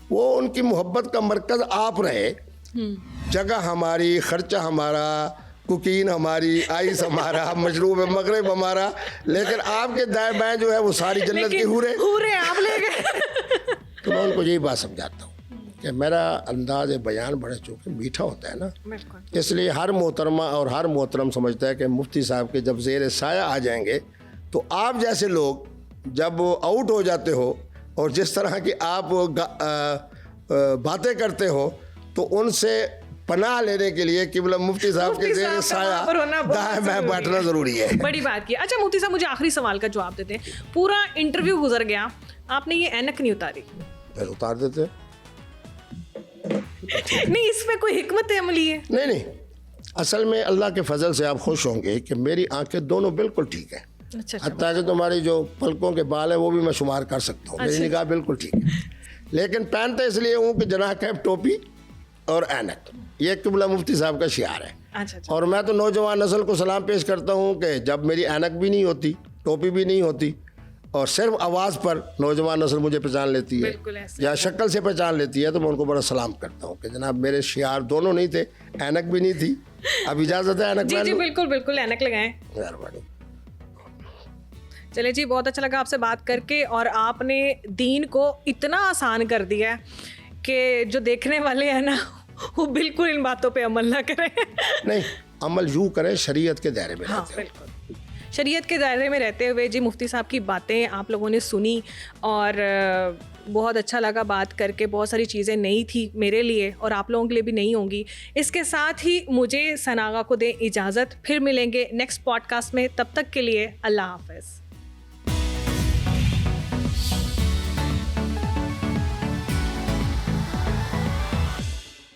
وہ ان کی محبت کا مرکز آپ رہے. جگہ ہماری, خرچہ ہمارا, کوکین ہماری, آئس ہمارا, مشروب مغرب ہمارا, لیکن آپ کے دائیں بائیں جو ہے وہ ساری جنت کی حوریں
آپ لے گئے.
تو میں ان کو یہی بات سمجھاتا ہوں کہ میرا انداز بیان بڑے چونکہ میٹھا ہوتا ہے نا, اس لیے ہر محترمہ اور ہر محترم سمجھتا ہے کہ مفتی صاحب کے جب زیر سایہ آ جائیں گے تو آپ جیسے لوگ جب آؤٹ ہو جاتے ہو اور جس طرح کی آپ باتیں کرتے ہو تو ان سے پناہ لینے کے لیے قبلہ مفتی صاحب کے زیر سایہ دائیں بائیں بیٹھنا ضروری ہے.
بڑی بات کی. اچھا مفتی صاحب, مجھے آخری سوال کا جواب دیتے ہیں. پورا انٹرویو گزر گیا, آپ نے یہ اینک نہیں اتاری.
پھر اتار دیتے.
نہیں, اس میں کوئی حکمت عملی ہے؟
نہیں, اصل میں اللہ کے فضل سے آپ خوش ہوں گے کہ میری آنکھیں دونوں بالکل ٹھیک ہیں. حتیٰ کہ تمہاری جو پلکوں کے بال ہیں وہ بھی میں شمار کر سکتا ہوں, میری نگاہ بالکل ٹھیک ہے. لیکن پہنتا اس لیے ہوں کہ جناح کیپ, ٹوپی اور اینک, یہ قبلہ مفتی صاحب کا شعار ہے. اور میں تو نوجوان نسل کو سلام پیش کرتا ہوں کہ جب میری اینک بھی نہیں ہوتی, ٹوپی بھی نہیں ہوتی, اور صرف آواز پر نوجوان نسل مجھے پہچان لیتی ہے یا شکل سے پہچان لیتی ہے, تو میں ان کو بڑا سلام کرتا ہوں کہ جناب میرے شعار دونوں نہیں تھے, اینک بھی نہیں تھی. اب اجازت ہے اینک؟
جی بالکل بالکل, اینک لگائیں.
مہربانی.
چلے جی, بہت اچھا لگا آپ سے بات کر کے, اور آپ نے دین کو اتنا آسان کر دیا کہ جو دیکھنے والے ہیں نا وہ بالکل ان باتوں پہ عمل نہ کریں. نہیں,
عمل یوں کریں شریعت کے دائرے میں.
ہاں بالکل, شریعت کے دائرے میں رہتے ہوئے. جی مفتی صاحب کی باتیں آپ لوگوں نے سنی اور بہت اچھا لگا بات کر کے. بہت ساری چیزیں نئی تھی میرے لیے اور آپ لوگوں کے لیے بھی نئی ہوں گی. اس کے ساتھ ہی مجھے ثنا آغا کو دیں اجازت, پھر ملیں گے نیکسٹ پوڈ کاسٹ میں. تب تک کے لیے اللہ حافظ.